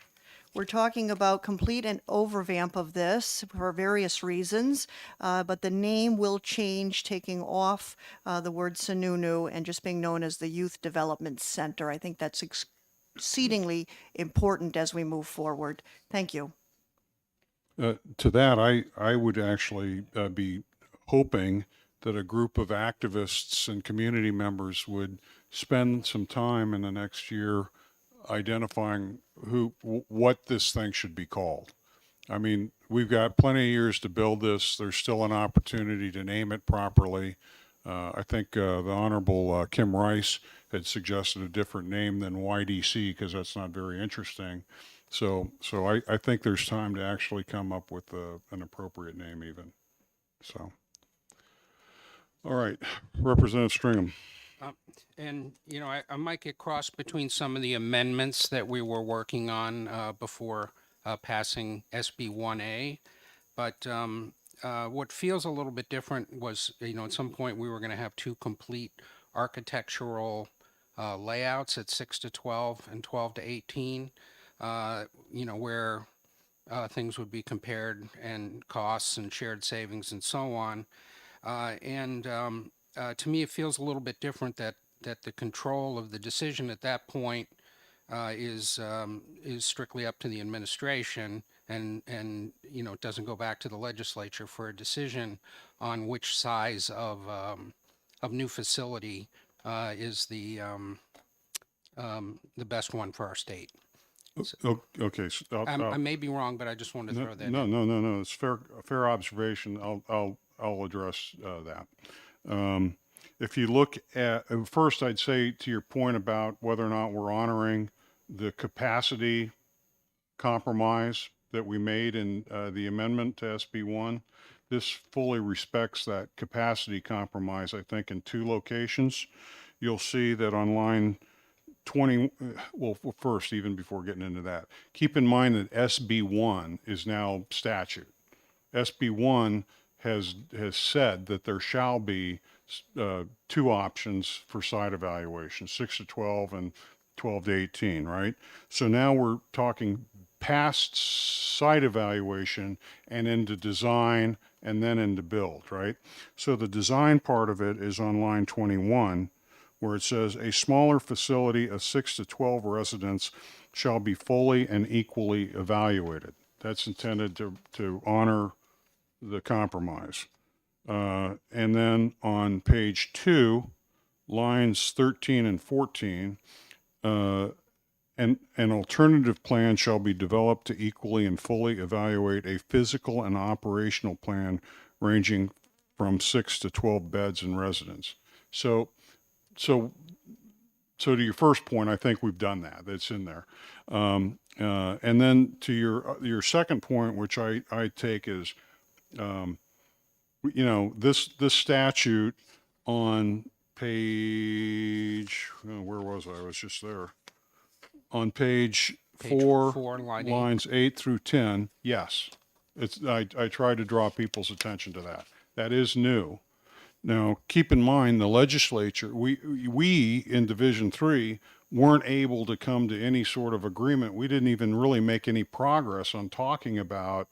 We're talking about complete and overvamp of this for various reasons, but the name will change, taking off the word Sununu and just being known as the Youth Development Center. I think that's exceedingly important as we move forward. Thank you. To that, I would actually be hoping that a group of activists and community members would spend some time in the next year identifying what this thing should be called. I mean, we've got plenty of years to build this. There's still an opportunity to name it properly. I think the Honorable Kim Rice had suggested a different name than YDC because that's not very interesting. So I think there's time to actually come up with an appropriate name even. So, all right, Representative Stringham. And, you know, I might get crossed between some of the amendments that we were working on before passing SB 1A. But what feels a little bit different was, you know, at some point we were going to have 2 complete architectural layouts at 6 to 12 and 12 to 18, you know, where things would be compared and costs and shared savings and so on. To me, it feels a little bit different that the control of the decision at that point is strictly up to the administration, and you know, it doesn't go back to the legislature for a decision on which size of new facility is the best one for our state. Okay, so I may be wrong, but I just wanted to throw that in. No. It's fair observation. I'll address that. If you look at, first I'd say to your point about whether or not we're honoring the capacity compromise that we made in the amendment to SB1, this fully respects that capacity compromise, I think, in 2 locations. You'll see that on line 20, well, first, even before getting into that, keep in mind that SB1 is now statute. SB1 has said that there shall be 2 options for site evaluation, 6 to 12 and 12 to 18, right? So now we're talking past site evaluation and into design and then into build, right? So the design part of it is on line 21, where it says a smaller facility of 6 to 12 residents shall be fully and equally evaluated. That's intended to honor the compromise. And then on page 2, lines 13 and 14, an alternative plan shall be developed to equally and fully evaluate a physical and operational plan ranging from 6 to 12 beds and residents. So to your first point, I think we've done that. That's in there. And then to your second point, which I take is, you know, this statute on page, where was I? I was just there. On page 4, lines 8 through 10, yes. I try to draw people's attention to that. That is new. Now, keep in mind, the legislature, we in Division 3 weren't able to come to any sort of agreement. We didn't even really make any progress on talking about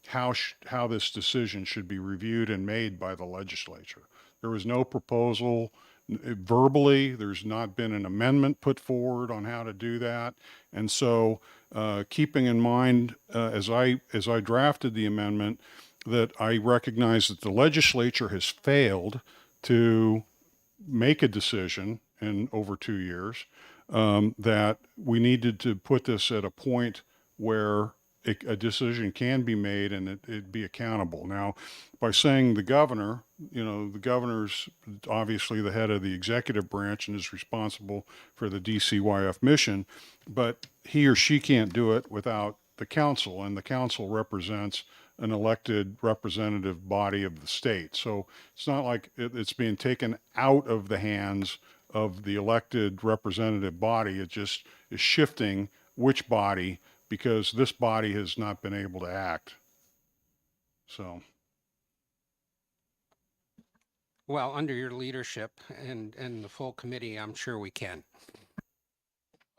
how this decision should be reviewed and made by the legislature. There was no proposal verbally. There's not been an amendment put forward on how to do that. And so keeping in mind, as I drafted the amendment, that I recognize that the legislature has failed to make a decision in over 2 years, that we needed to put this at a point where a decision can be made and it be accountable. Now, by saying the governor, you know, the governor's obviously the head of the executive branch and is responsible for the DCYF mission, but he or she can't do it without the council, and the council represents an elected representative body of the state. So it's not like it's being taken out of the hands of the elected representative body. It just is shifting which body because this body has not been able to act. So, Well, under your leadership and the full committee, I'm sure we can.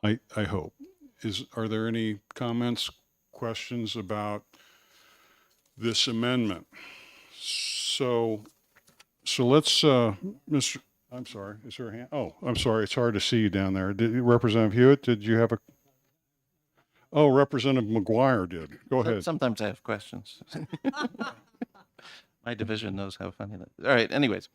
I hope. Are there any comments, questions about this amendment? So let's, I'm sorry, is there a hand? Oh, I'm sorry, it's hard to see you down there. Representative Hewitt, did you have a? Oh, Representative McGuire did. Go ahead. Sometimes I have questions. My division knows how funny that is. All right, anyways.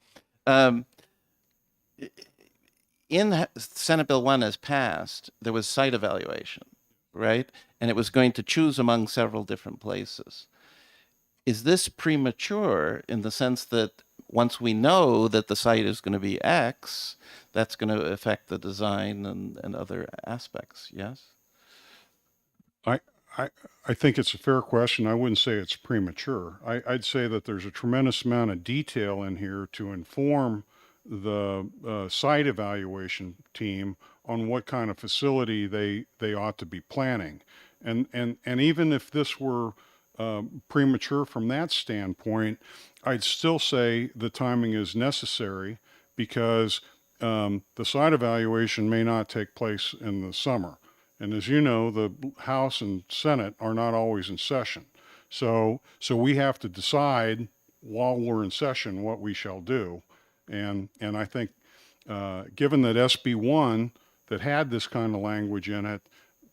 In Senate Bill 1 as passed, there was site evaluation, right? And it was going to choose among several different places. Is this premature in the sense that once we know that the site is going to be X, that's going to affect the design and other aspects, yes? I think it's a fair question. I wouldn't say it's premature. I'd say that there's a tremendous amount of detail in here to inform the site evaluation team on what kind of facility they ought to be planning. And even if this were premature from that standpoint, I'd still say the timing is necessary because the site evaluation may not take place in the summer. And as you know, the House and Senate are not always in session. So we have to decide while we're in session what we shall do. And I think given that SB 1 that had this kind of language in it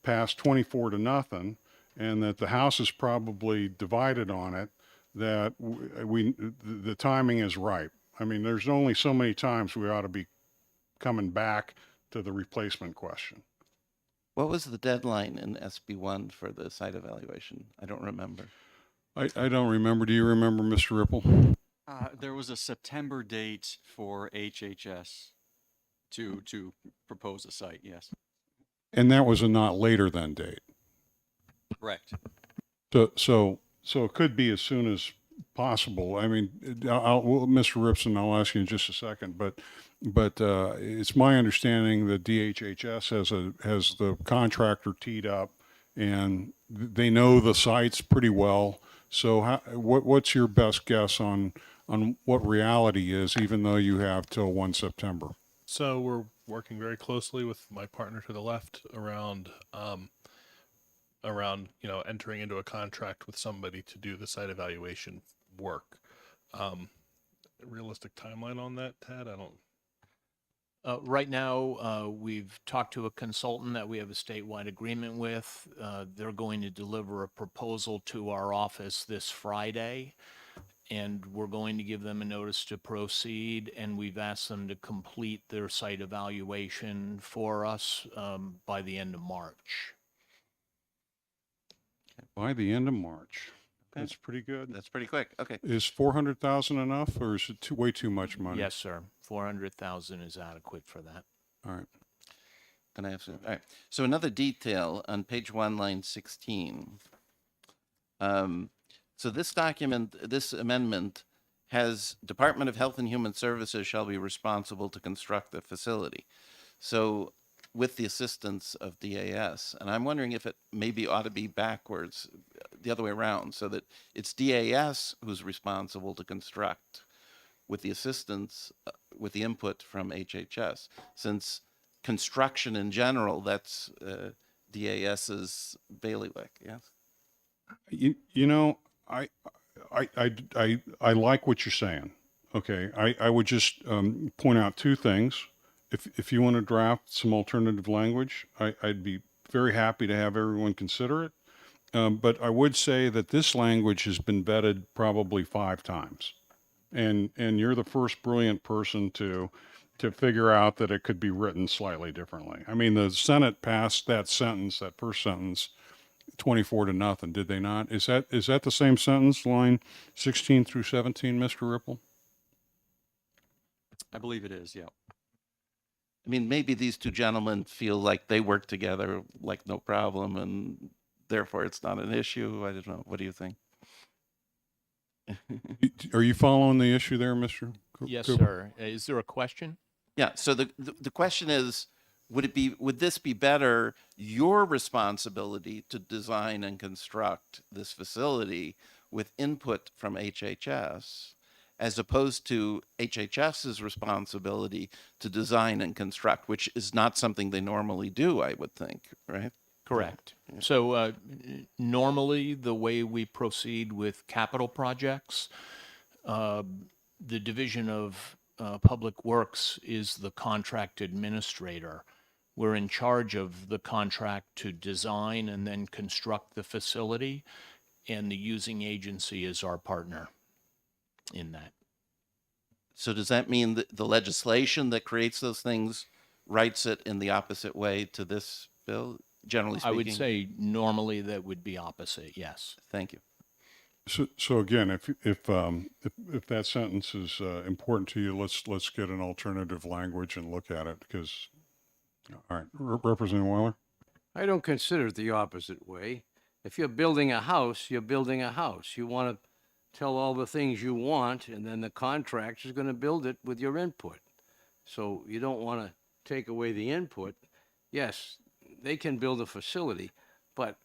passed 24-0, and that the House is probably divided on it, that the timing is ripe. I mean, there's only so many times we ought to be coming back to the replacement question. What was the deadline in SB 1 for the site evaluation? I don't remember. I don't remember. Do you remember, Mr. Ripple? There was a September date for HHS to propose a site, yes. And that was a not later than date. Correct. So it could be as soon as possible. I mean, Mr. Ripson, I'll ask you in just a second, but it's my understanding that DHHS has the contractor teed up, and they know the sites pretty well. So what's your best guess on what reality is, even though you have till 1 September? So we're working very closely with my partner to the left around entering into a contract with somebody to do the site evaluation work. Realistic timeline on that, Tad? I don't. Right now, we've talked to a consultant that we have a statewide agreement with. They're going to deliver a proposal to our office this Friday, and we're going to give them a notice to proceed, and we've asked them to complete their site evaluation for us by the end of March. By the end of March. Okay. That's pretty good. That's pretty quick. Okay. Is 400,000 enough, or is it way too much money? Yes, sir. 400,000 is adequate for that. All right. Can I have some? All right. So another detail on page 1, line 16. So this document, this amendment has Department of Health and Human Services shall be responsible to construct the facility. So with the assistance of DAS, and I'm wondering if it maybe ought to be backwards, the other way around, so that it's DAS who's responsible to construct with the assistance, with the input from HHS, since construction in general, that's DAS's bailiwick, yes? You know, I like what you're saying. Okay, I would just point out two things. If you want to draft some alternative language, I'd be very happy to have everyone consider it. But I would say that this language has been vetted probably 5 times. And you're the first brilliant person to figure out that it could be written slightly differently. I mean, the Senate passed that sentence, that first sentence, 24-0, did they not? Is that the same sentence, line 16 through 17, Mr. Ripple? I believe it is, yeah. I mean, maybe these two gentlemen feel like they work together like no problem, and therefore it's not an issue. I don't know. What do you think? Are you following the issue there, Mr. Yes, Cooper? sir. Is there a question? Yeah. So the question is, would this be better your responsibility to design and construct this facility with input from HHS, as opposed to HHS's responsibility to design and construct, which is not something they normally do, I would think, right? Correct. So normally, the way we proceed with capital projects, the Division of Public Works is the contract administrator. We're in charge of the contract to design and then construct the facility, and the using agency is our partner in that. So does that mean that the legislation that creates those things writes it in the opposite way to this bill, generally I speaking? would say normally that would be opposite, yes. Thank you. So again, if that sentence is important to you, let's get an alternative language and look at it, because, all right, Representative Weiler? I don't consider it the opposite way. If you're building a house, you're building a house. You want to tell all the things you want, and then the contractor's going to build it with your input. So you don't want to take away the input. Yes, they can build a facility, but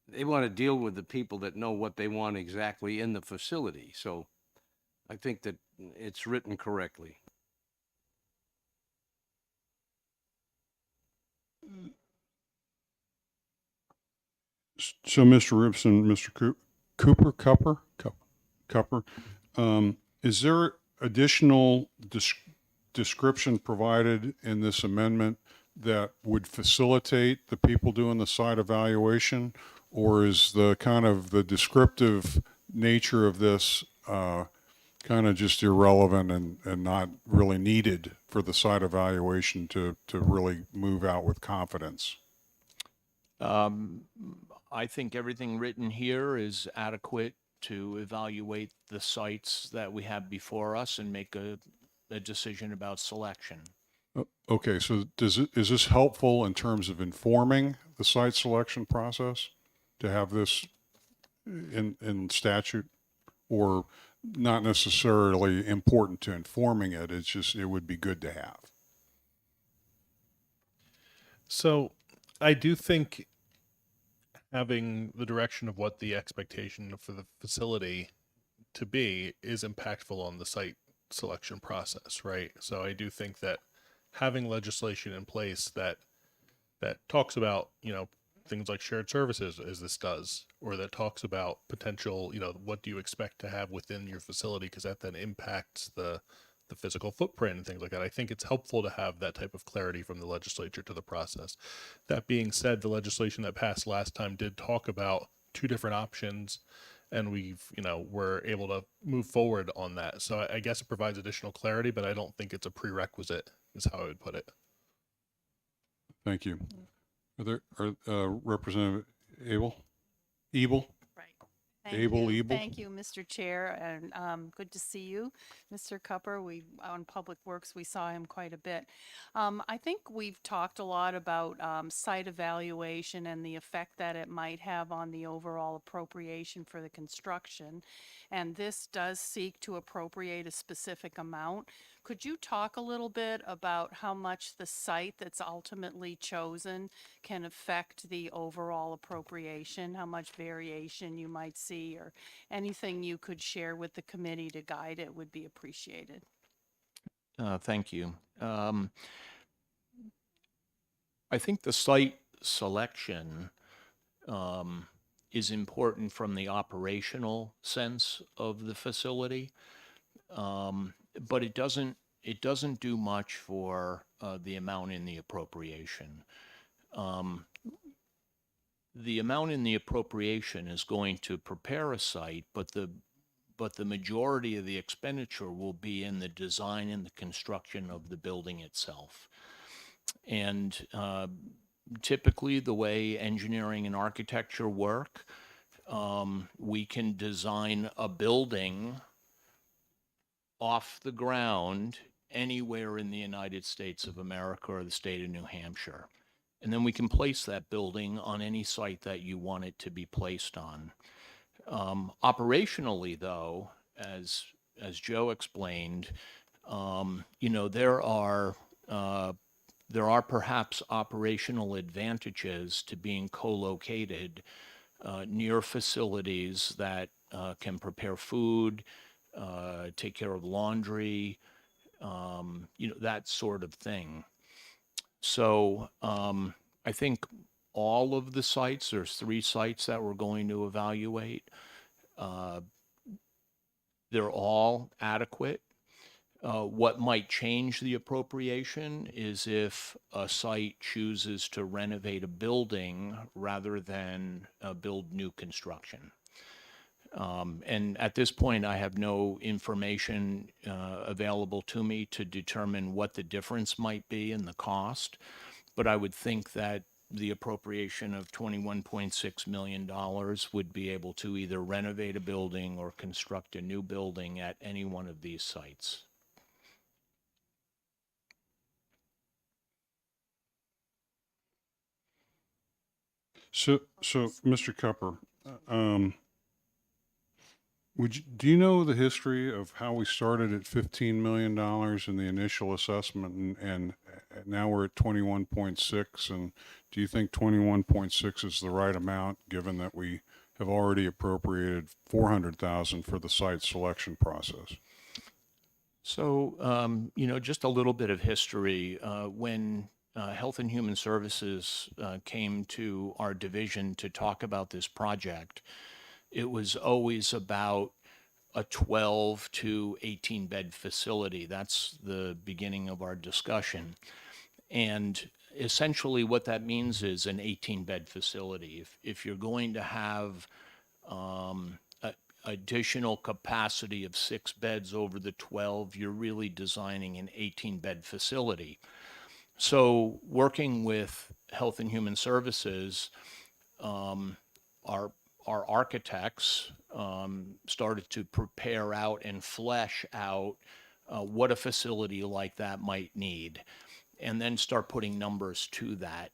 they want to deal with the people that know what they want exactly in the facility. So I think that it's written correctly. So, Mr. Ripson, Mr. Cupper, is there additional description provided in this amendment that would facilitate the people doing the site evaluation, or is the kind of the descriptive nature of this kind of just irrelevant and not really needed for the site evaluation to really move out with confidence? I think everything written here is adequate to evaluate the sites that we have before us and make a decision about selection. Okay, so is this helpful in terms of informing the site selection process to have this in statute, or not necessarily important to informing it? It's just, it would be good to have. So I do think having the direction of what the expectation for the facility to be is impactful on the site selection process, right? So I do think that having legislation in place that talks about, things like shared services, as this does, or that talks about potential, what do you expect to have within your facility, because that then impacts the physical footprint and things like that. I think it's helpful to have that type of clarity from the legislature to the process. That being said, the legislation that passed last time did talk about two different options, and we're able to move forward on that. So I guess it provides additional clarity, but I don't think it's a prerequisite, is how I would put it. Thank you. Representative Ebel? Thank you, Mr. Chair, and good to see you, Mr. Cupper. On Public Works, we saw him quite a bit. I think we've talked a lot about site evaluation and the effect that it might have on the overall appropriation for the construction, and this does seek to appropriate a specific amount. Could you talk a little bit about how much the site that's ultimately chosen can affect the overall appropriation, how much variation you might see, or anything you could share with the committee to guide it would be appreciated. Thank you. I think the site selection is important from the operational sense of the facility. But it doesn't do much for the amount in the appropriation. The amount in the appropriation is going to prepare a site, but the majority of the expenditure will be in the design and the construction of the building itself. And typically, the way engineering and architecture work, we can design a building off the ground anywhere in the United States of America or the state of New Hampshire. And then we can place that building on any site that you want it to be placed on. Operationally, though, as Joe explained, there are there are perhaps operational advantages to being co-located near facilities that can prepare food, take care of laundry, that sort of thing. So I think all of the sites, there's 3 sites that we're going to evaluate. They're all adequate. What might change the appropriation is if a site chooses to renovate a building rather than build new construction. And at this point, I have no information available to me to determine what the difference might be in the cost. But I would think that the appropriation of $21.6 million would be able to either renovate a building or construct a new building at any one of these sites. So, Mr. Cupper, do you know the history of how we started at $15 million in the initial assessment and now we're at 21.6? And do you think 21.6 is the right amount, given that we have already appropriated 400,000 for the site selection process? So, just a little bit of history. When Health and Human Services came to our division to talk about this project, it was always about a 12 to 18 bed facility. That's the beginning of our discussion. And essentially what that means is an 18 bed facility. If you're going to have additional capacity of 6 beds over the 12, you're really designing an 18 bed facility. So working with Health and Human Services, our architects started to prepare out and flesh out what a facility like that might need, and then start putting numbers to that.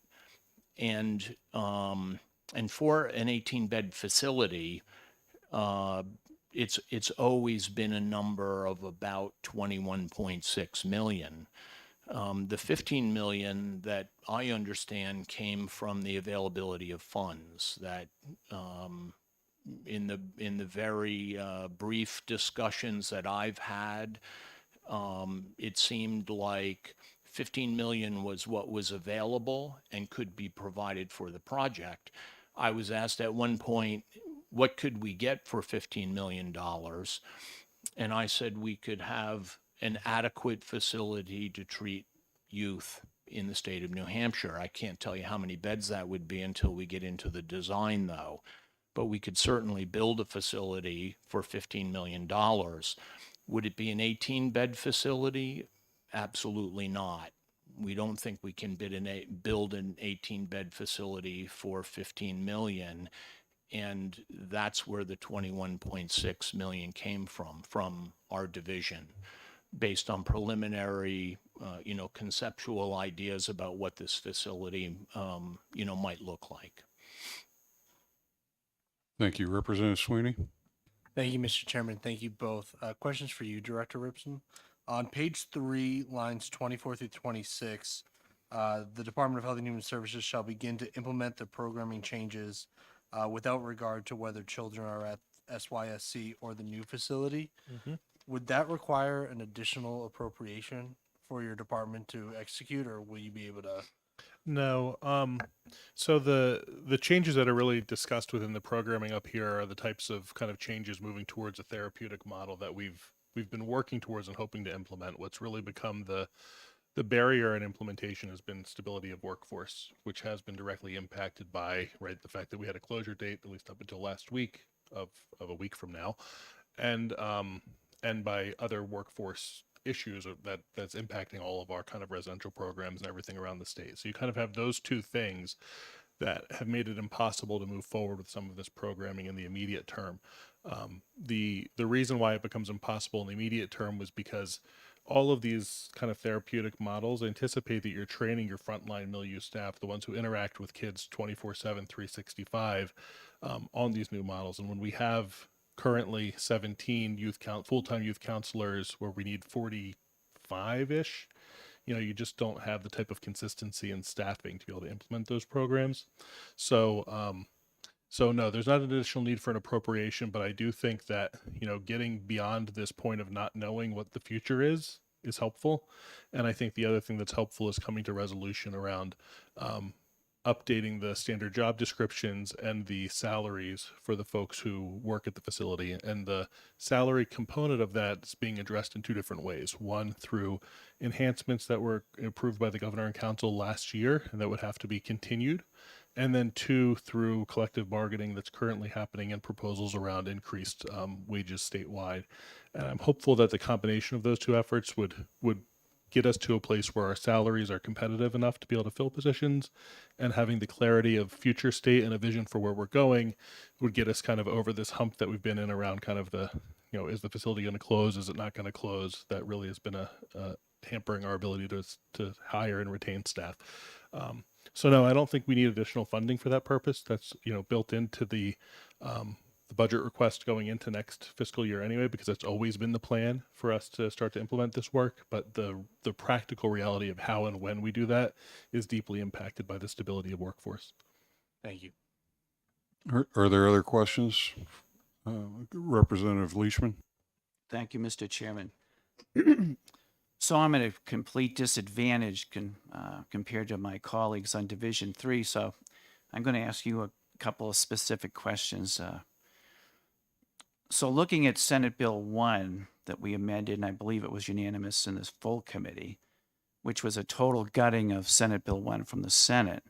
And for an 18-bed facility, it's always been a number of about 21.6 million. The 15 million that I understand came from the availability of funds that in the very brief discussions that I've had, it seemed like 15 million was what was available and could be provided for the project. I was asked at one point, what could we get for $15 million? And I said we could have an adequate facility to treat youth in the state of New Hampshire. I can't tell you how many beds that would be until we get into the design, though. But we could certainly build a facility for $15 million. Would it be an 18-bed facility? Absolutely not. We don't think we can build an 18-bed facility for $15 million. And that's where the 21.6 million came from our division, based on preliminary, conceptual ideas about what this facility, might look like. Thank you. Representative Sweeney? Thank you, Mr. Chairman. Thank you both. Questions for you, Director Ripson. On page 3, lines 24 through 26, the Department of Health and Human Services shall begin to implement the programming changes without regard to whether children are at SYSC or the new facility. Mm-hmm. Would that require an additional appropriation for your department to execute, or will you be able to? No. So the changes that are really discussed within the programming up here are the types of kind of changes moving towards a therapeutic model that we've been working towards and hoping to implement. What's really become the barrier in implementation has been stability of workforce, which has been directly impacted by, right, the fact that we had a closure date, at least up until last week of a week from now, and by other workforce issues that's impacting all of our kind of residential programs and everything around the state. So you kind of have those two things that have made it impossible to move forward with some of this programming in the immediate term. The reason why it becomes impossible in the immediate term was because all of these kind of therapeutic models anticipate that you're training your frontline milieu staff, the ones who interact with kids 24/7, 365, on these new models. And when we have currently 17 full-time youth counselors, where we need 45-ish you just don't have the type of consistency in staffing to be able to implement those programs. So, so no, there's not an additional need for an appropriation, but I do think that, getting beyond this point of not knowing what the future is helpful. And I think the other thing that's helpful is coming to resolution around updating the standard job descriptions and the salaries for the folks who work at the facility. And the salary component of that is being addressed in two different ways. One, through enhancements that were approved by the governor and council last year and that would have to be continued. And then two, through collective bargaining that's currently happening and proposals around increased wages statewide. And I'm hopeful that the combination of those two efforts would get us to a place where our salaries are competitive enough to be able to fill positions, and having the clarity of future state and a vision for where we're going would get us kind of over this hump that we've been in around kind of the, is the facility going to close? Is it not going to close? That really has been a hampering our ability to hire and retain staff. So no, I don't think we need additional funding for that purpose. That's, built into the budget request going into next fiscal year anyway, because that's always been the plan for us to start to implement this work. But the practical reality of how and when we do that is deeply impacted by the stability of workforce. Thank you. Are there other questions? Representative Leishman? Thank you, Mr. Chairman. So I'm at a complete disadvantage compared to my colleagues on Division 3. So I'm going to ask you a couple of specific questions. So looking at Senate Bill 1 that we amended, and I believe it was unanimous in this full committee, which was a total gutting of Senate Bill 1 from the Senate.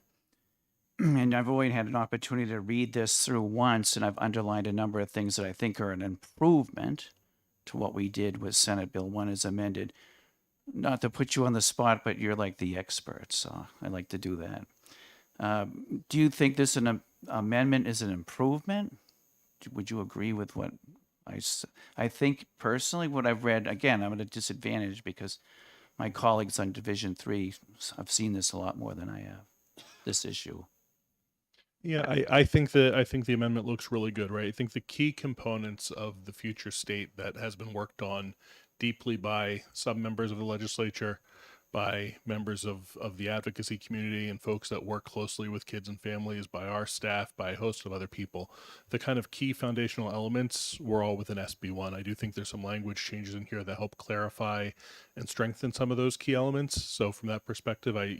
And I've already had an opportunity to read this through once, and I've underlined a number of things that I think are an improvement to what we did with Senate Bill 1 as amended. Not to put you on the spot, but you're like the expert, so I like to do that. Do you think this amendment is an improvement? Would you agree with what I think personally what I've read? Again, I'm at a disadvantage because my colleagues on Division 3 have seen this a lot more than I have, this issue. Yeah, I think the amendment looks really good, right? I think the key components of the future state that has been worked on deeply by some members of the legislature, by members of the advocacy community and folks that work closely with kids and families, by our staff, by a host of other people. The kind of key foundational elements were all within SB1. I do think there's some language changes in here that help clarify and strengthen some of those key elements. So from that perspective, I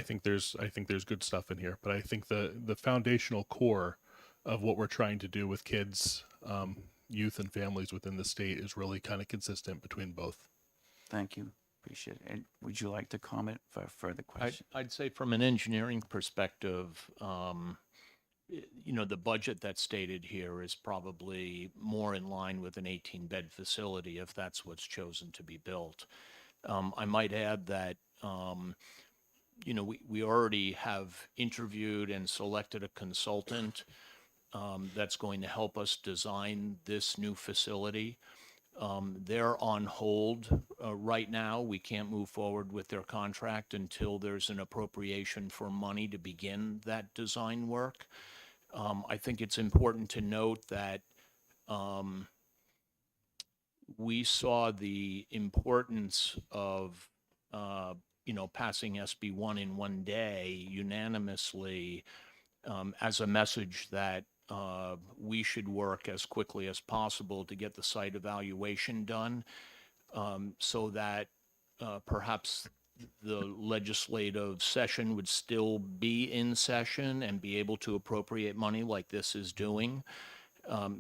think there's good stuff in here. But I think the foundational core of what we're trying to do with kids, youth and families within the state is really kind of consistent between both. Thank you. Appreciate it. And would you like to comment for a further question? I'd say from an engineering perspective, the budget that's stated here is probably more in line with an 18-bed facility if that's what's chosen to be built. I might add that, we already have interviewed and selected a consultant that's going to help us design this new facility. They're on hold right now. We can't move forward with their contract until there's an appropriation for money to begin that design work. I think it's important to note that we saw the importance of passing SB1 in one day unanimously as a message that we should work as quickly as possible to get the site evaluation done so that perhaps the legislative session would still be in session and be able to appropriate money like this is doing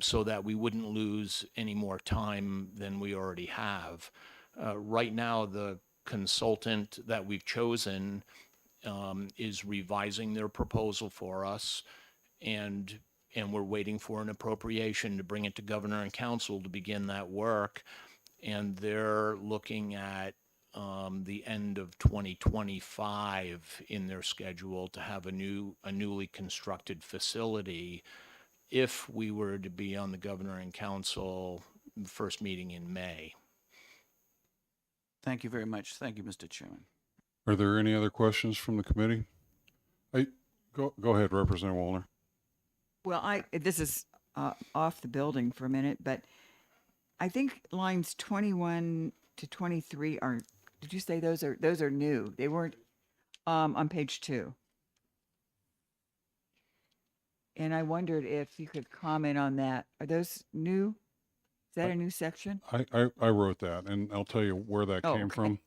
so that we wouldn't lose any more time than we already have. Right now, the consultant that we've chosen is revising their proposal for us, and we're waiting for an appropriation to bring it to governor and council to begin that work. And they're looking at the end of 2025 in their schedule to have a newly constructed facility if we were to be on the governor and council first meeting in May. Thank you very much. Thank you, Mr. Chairman. Are there any other questions from the committee? Go ahead, Representative Wallner. Well, this is off the building for a minute, but I think lines 21 to 23 are did you say those are new? They weren't on page 2. And I wondered if you could comment on that. Are those new? Is that a new section? I wrote that, and I'll tell you where that Oh, came okay. from.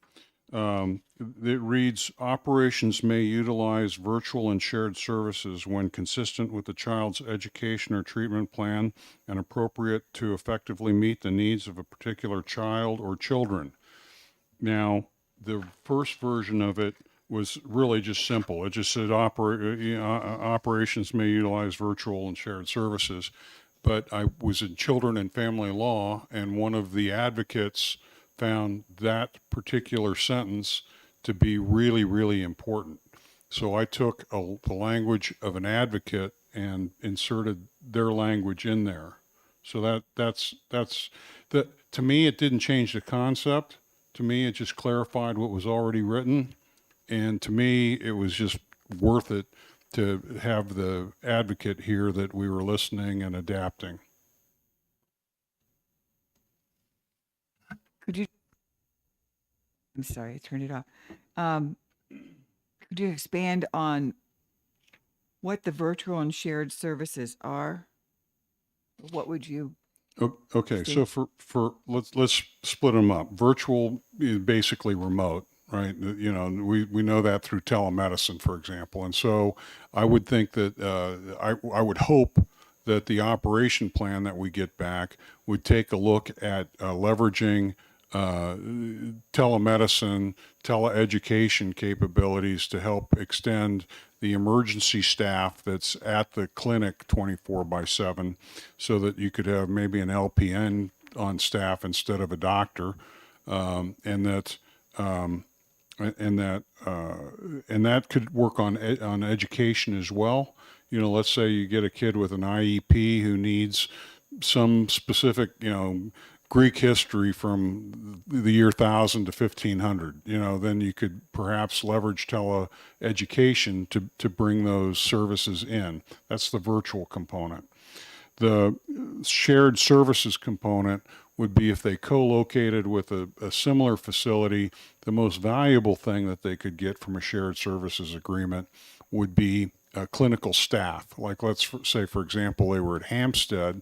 It reads, operations may utilize virtual and shared services when consistent with the child's education or treatment plan and appropriate to effectively meet the needs of a particular child or children. Now, the first version of it was really just simple. It just said operations may utilize virtual and shared services. But I was in children and family law, and one of the advocates found that particular sentence to be really, really important. So I took the language of an advocate and inserted their language in there. So that's to me, it didn't change the concept. To me, it just clarified what was already written. And to me, it was just worth it to have the advocate here that we were listening and adapting. Could you, I'm sorry, I turned it off. Could you expand on what the virtual and shared services are? What would you, Okay, so for let's split them up. Virtual is basically remote, right? You know, we know that through telemedicine, for example. And so I would think that I would hope that the operation plan that we get back would take a look at leveraging telemedicine, teleeducation capabilities to help extend the emergency staff that's at the clinic 24/7, so that you could have maybe an LPN on staff instead of a doctor, and that could work on education as well. You know, let's say you get a kid with an IEP who needs some specific, you know, Greek history from the year 1000 to 1500, you know, then you could perhaps leverage teleeducation to bring those services in. That's the virtual component. The shared services component would be if they co-located with a similar facility. The most valuable thing that they could get from a shared services agreement would be clinical staff. Like, let's say, for example, they were at Hampstead,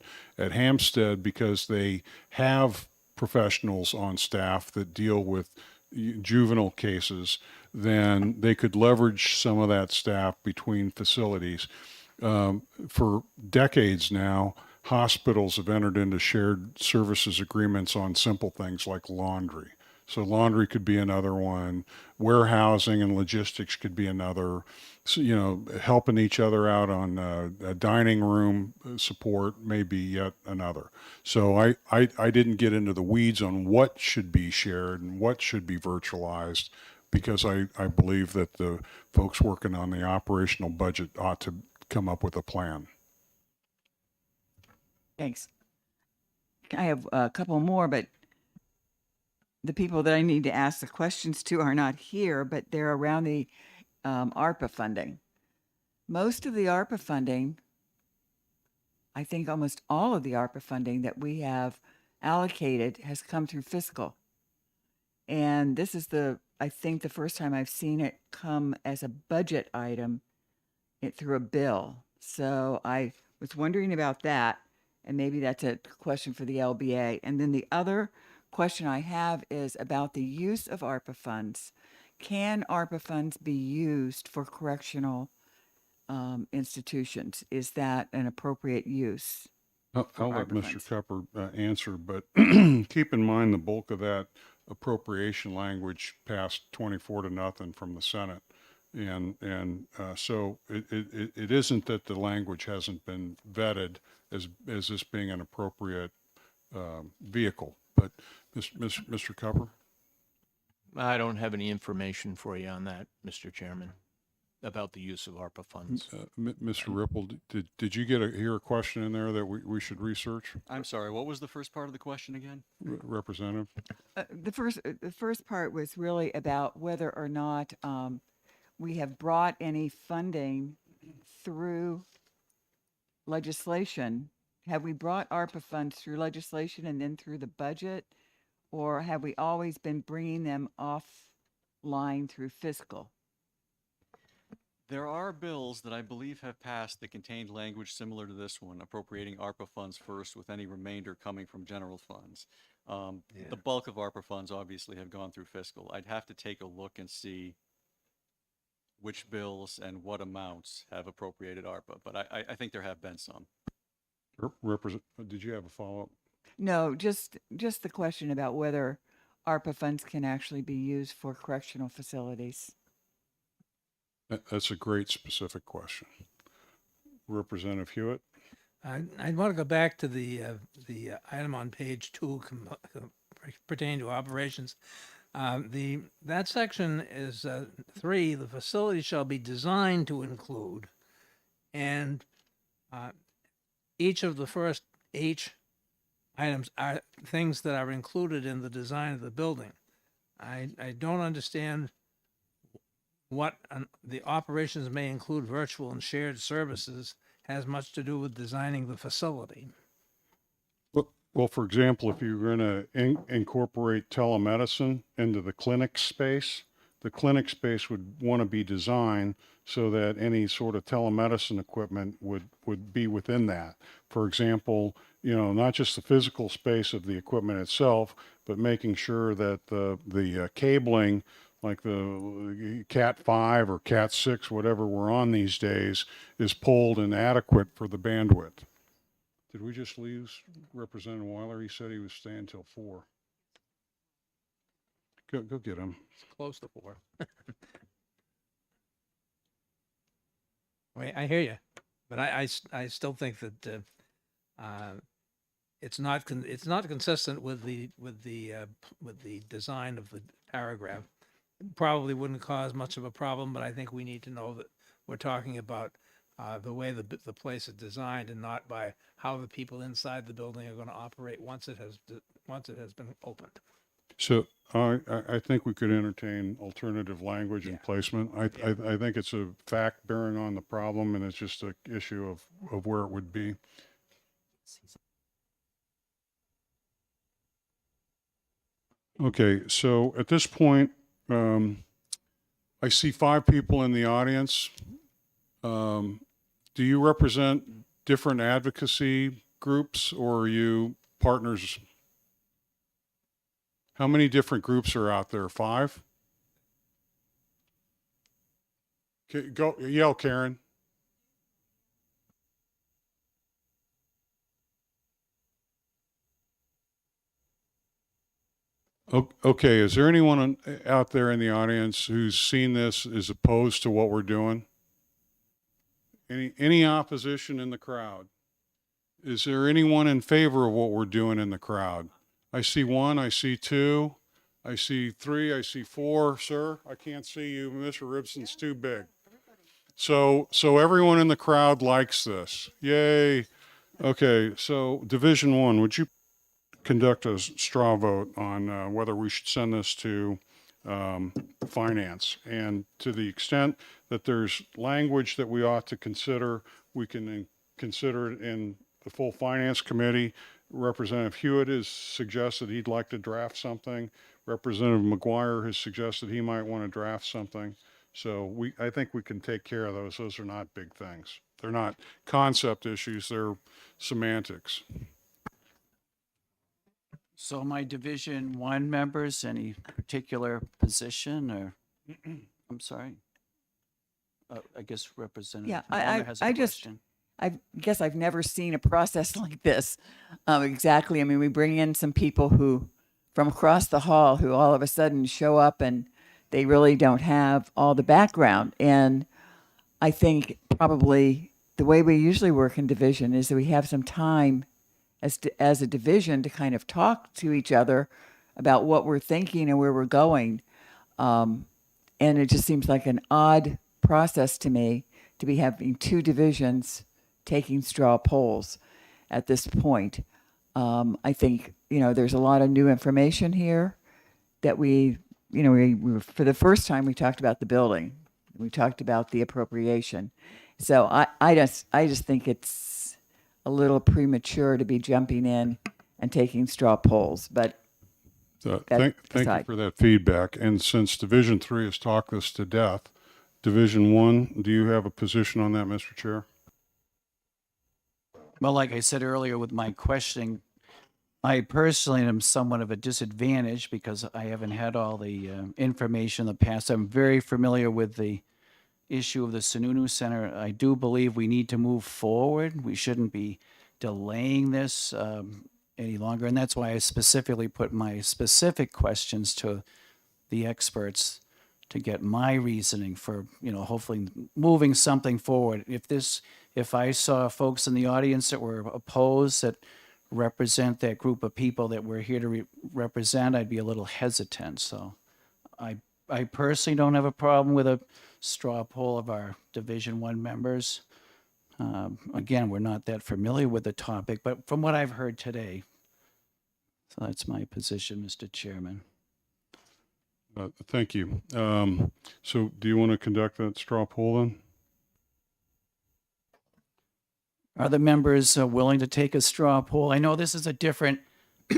because they have professionals on staff that deal with juvenile cases, then they could leverage some of that staff between facilities. For decades now, hospitals have entered into shared services agreements on simple things like laundry. So laundry could be another one. Warehousing and logistics could be another. So, you know, helping each other out on a dining room support may be yet another. So I didn't get into the weeds on what should be shared and what should be virtualized, because I believe that the folks working on the operational budget ought to come up with a plan. thanks. I have a couple more, but the people that I need to ask the questions to are not here, but they're around the ARPA funding. Most of the ARPA funding, I think almost all of the ARPA funding that we have allocated has come through fiscal. And this is I think the first time I've seen it come as a budget item through a bill. So I was wondering about that, and maybe that's a question for the LBA. And then the other question I have is about the use of ARPA funds. Can ARPA funds be used for correctional institutions? Is that an appropriate use? I'll let ARPA Mr. funds? Tupper answer, but keep in mind the bulk of that appropriation language passed 24-0 from the Senate. And so it isn't that the language hasn't been vetted as this being an appropriate vehicle. But Mr. Cupper? I don't have any information for you on that, Mr. Chairman, about the use of ARPA funds. Mr. Ripple, did you hear a question in there that we should research? I'm sorry, what was the first part of the question again? Representative? The first part was really about whether or not we have brought any funding through legislation. Have we brought ARPA funds through legislation and then through the budget? Or have we always been bringing them off line through fiscal. There are bills that I believe have passed that contained language similar to this one, appropriating ARPA funds first with any remainder coming from general funds. The bulk of ARPA funds obviously have gone through fiscal. I'd have to take a look and see which bills and what amounts have appropriated ARPA, but I think there have been some. Did you have a follow-up? No, just the question about whether ARPA funds can actually be used for correctional facilities. That's a great specific question. Representative Hewitt? I want to go back to the item on page 2 pertaining to operations. That section is 3. The facility shall be designed to include, and each of the first H items are things that are included in the design of the building. I don't understand what the operations may include virtual and shared services has much to do with designing the facility. Well, for example, if you're going to incorporate telemedicine into the clinic space, the clinic space would want to be designed so that any sort of telemedicine equipment would be within that. For example, not just the physical space of the equipment itself, but making sure that the cabling, like the Cat 5 or Cat 6, whatever we're on these days, is pulled and adequate for the bandwidth. Did we just lose Representative Weiler? He said he was staying until 4. Go get him. It's close to 4. Wait, I hear you, but I still think that it's not consistent with the design of the paragraph. Probably wouldn't cause much of a problem, but I think we need to know that we're talking about the way the place is designed and not by how the people inside the building are going to operate once it has been opened. So I think we could entertain alternative language and placement. I think it's a fact bearing on the problem, and it's just an issue of where it would be. Okay, so at this point, I see 5 people in the audience. Do you represent different advocacy groups, or are you partners? How many different groups are out there? 5? Okay, go yell, Karen. Okay, is there anyone out there in the audience who's seen this as opposed to what we're doing? Any opposition in the crowd? Is there anyone in favor of what we're doing in the crowd? I see 1, I see 2, I see 3, I see 4. Sir, I can't see you. Mr. Ribson's too big. So everyone in the crowd likes this. Yay. Okay, so Division 1, would you conduct a straw vote on whether we should send this to finance? And to the extent that there's language that we ought to consider, we can consider it in the full finance committee. Representative Hewitt has suggested he'd like to draft something. Representative McGuire has suggested he might want to draft something. So I think we can take care of those. Those are not big things. They're not concept issues. They're semantics. So my Division 1 members, any particular position or, I'm sorry? I guess Representative Yeah, Warner has a question. I guess I've never seen a process like this. Exactly. I mean, we bring in some people who, from across the hall, who all of a sudden show up and they really don't have all the background. And I think probably the way we usually work in division is that we have some time as a division to kind of talk to each other about what we're thinking and where we're going. And it just seems like an odd process to me to be having 2 divisions taking straw polls at this point. I think, there's a lot of new information here that we for the first time, we talked about the building. We talked about the appropriation. So I just think it's a little premature to be jumping in and taking straw polls, but Thank you aside. for that feedback. And since Division 3 has talked this to death, Division 1, do you have a position on that, Mr. Chair? Well, like I said earlier with my questioning, I personally am somewhat of a disadvantage because I haven't had all the information in the past. I'm very familiar with the issue of the Sununu Center. I do believe we need to move forward. We shouldn't be delaying this any longer. And that's why I specifically put my specific questions to the experts to get my reasoning for, hopefully moving something forward. If I saw folks in the audience that were opposed, that represent that group of people that we're here to represent, I'd be a little hesitant. So I personally don't have a problem with a straw poll of our Division 1 members. Again, we're not that familiar with the topic, but from what I've heard today, so that's my position, Mr. Chairman. Thank you. So do you want to conduct that straw poll then? Are the members willing to take a straw poll? I know this is a different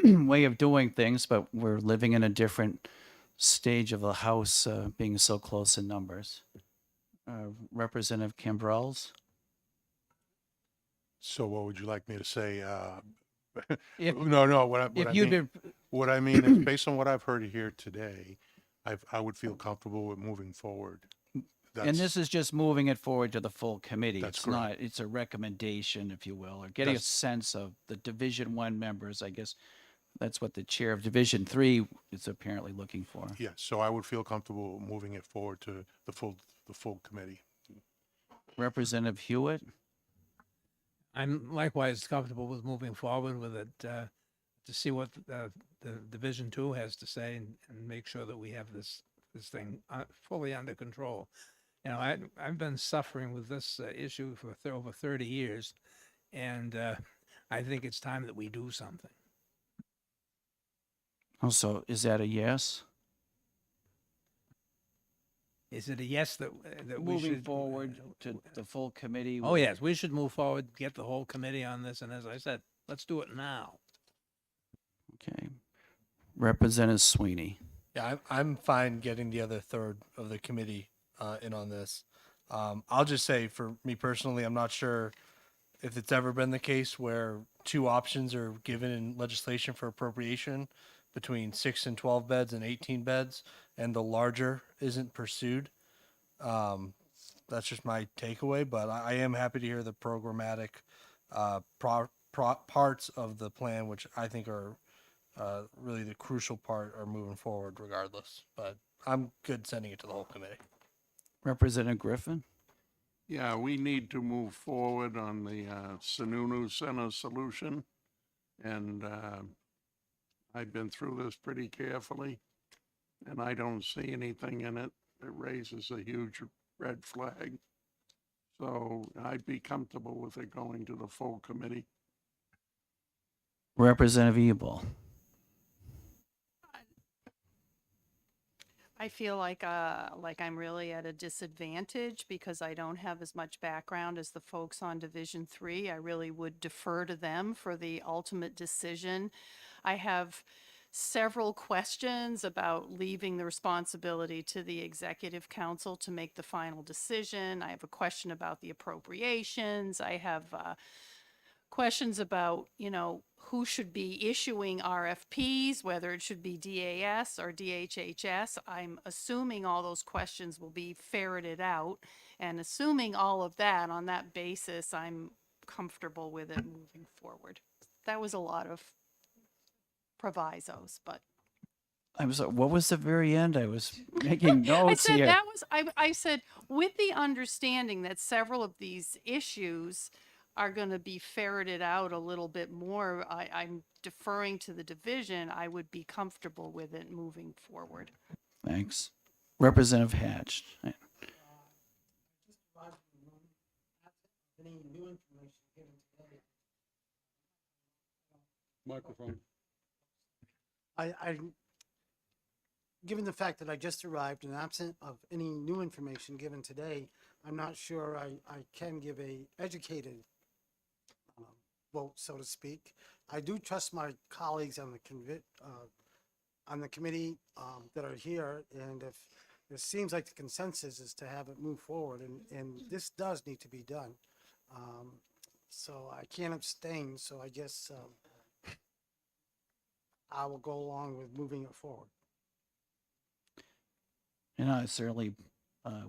way of doing things, but we're living in a different stage of the House being so close in numbers. Representative Kimbrells? So what would you like me to say? If- No, what I mean is based on what I've heard here today, I would feel comfortable with moving forward. And this is just moving it forward to the full committee. That's It's not, it's a recommendation, if you will, or getting a sense of the Division 1 members. I guess that's what the chair of Division 3 is apparently looking for. Yeah, so I would feel comfortable moving it forward to the full committee. Representative Hewitt? I'm likewise comfortable with moving forward with it, to see what the Division 2 has to say and make sure that we have this thing fully under control. I've been suffering with this issue for over 30 years, and I think it's time that we do something. Also, is that a yes? Is it a yes that we Moving should forward to the full committee? Oh, yes, we should move forward, get the whole committee on this, and as I said, let's do it now. Okay. Representative Sweeney? Yeah, I'm fine getting the other third of the committee in on this. I'll just say, for me personally, I'm not sure if it's ever been the case where two options are given in legislation for appropriation between 6 and 12 beds and 18 beds, and the larger isn't pursued. That's just my takeaway, but I am happy to hear the programmatic parts of the plan, which I think are really the crucial part, are moving forward regardless. But I'm good sending it to the whole committee. Representative Griffin? Yeah, we need to move forward on the Sununu Center solution. And I've been through this pretty carefully, and I don't see anything in it that raises a huge red flag. So I'd be comfortable with it going to the full committee. Representative Ebel? I feel like I'm really at a disadvantage because I don't have as much background as the folks on Division 3. I really would defer to them for the ultimate decision. I have several questions about leaving the responsibility to the Executive Council to make the final decision. I have a question about the appropriations. I have questions about, who should be issuing RFPs, whether it should be DAS or DHHS. I'm assuming all those questions will be ferreted out, and assuming all of that, on that basis, I'm comfortable with it moving forward. That was a lot of provisos, but What was the very end? I was making notes here. I said, with the understanding that several of these issues are going to be ferreted out a little bit more, I'm deferring to the division. I would be comfortable with it moving forward. Thanks. Representative Hatch? Microphone. Given the fact that I just arrived and absent of any new information given today, I'm not sure I can give a educated vote, so to speak. I do trust my colleagues on the on the committee that are here, and if it seems like the consensus is to have it move forward, and this does need to be done. So I can't abstain, so I guess I will go along with moving it forward. And I certainly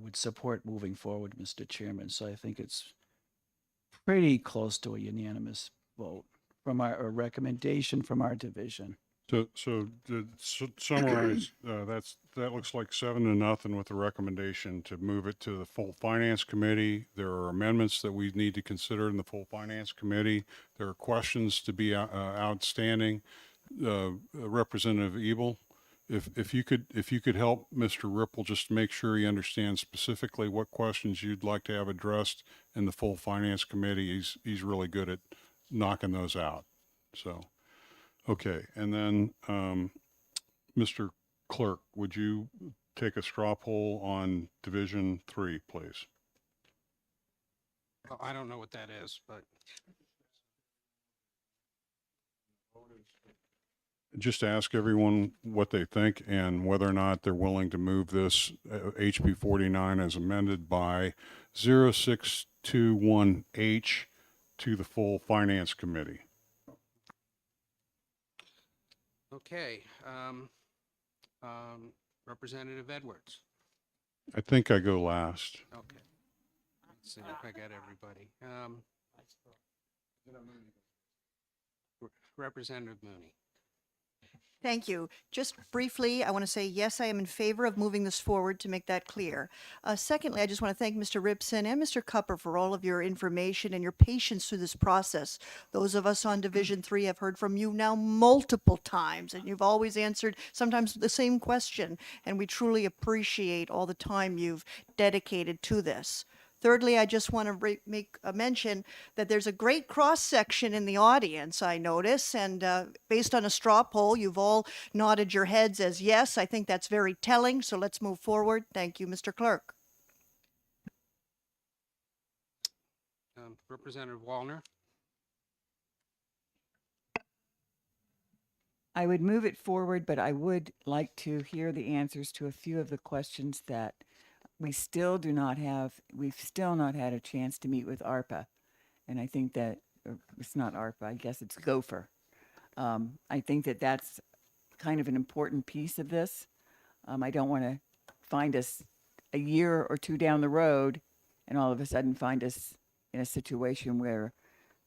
would support moving forward, Mr. Chairman. So I think it's pretty close to a unanimous vote from a recommendation from our division. So to summarize, that looks like 7-0 with the recommendation to move it to the full finance committee. There are amendments that we need to consider in the full finance committee. There are questions to be outstanding. Representative Ebel, if you could help Mr. Ripple just make sure he understands specifically what questions you'd like to have addressed in the full finance committee. He's really good at knocking those out. So. Okay, and then, Mr. Clerk, would you take a straw poll on Division 3, please? Well, I don't know what that is, but Just ask everyone what they think and whether or not they're willing to move this HB 49 as amended by 0621H to the full Finance Committee. okay. Representative Edwards. I think I go last. Okay. Let's see if I got everybody. Representative Mooney. Thank you. Just briefly, I want to say, yes, I am in favor of moving this forward to make that clear. Secondly, I just want to thank Mr. Ripson and Mr. Cupper for all of your information and your patience through this process. Those of us on Division 3 have heard from you now multiple times, and you've always answered sometimes the same question, and we truly appreciate all the time you've dedicated to this. Thirdly, I just want to make a mention that there's a great cross-section in the audience, I notice, and based on a straw poll, you've all nodded your heads as yes. I think that's very telling, so let's move forward. Thank you, Mr. Clerk. Representative Wallner. I would move it forward, but I would like to hear the answers to a few of the questions that we've still not had a chance to meet with ARPA. And I think that, it's not ARPA, I guess it's Gopher. I think that that's kind of an important piece of this. I don't want to find us a year or two down the road and all of a sudden find us in a situation where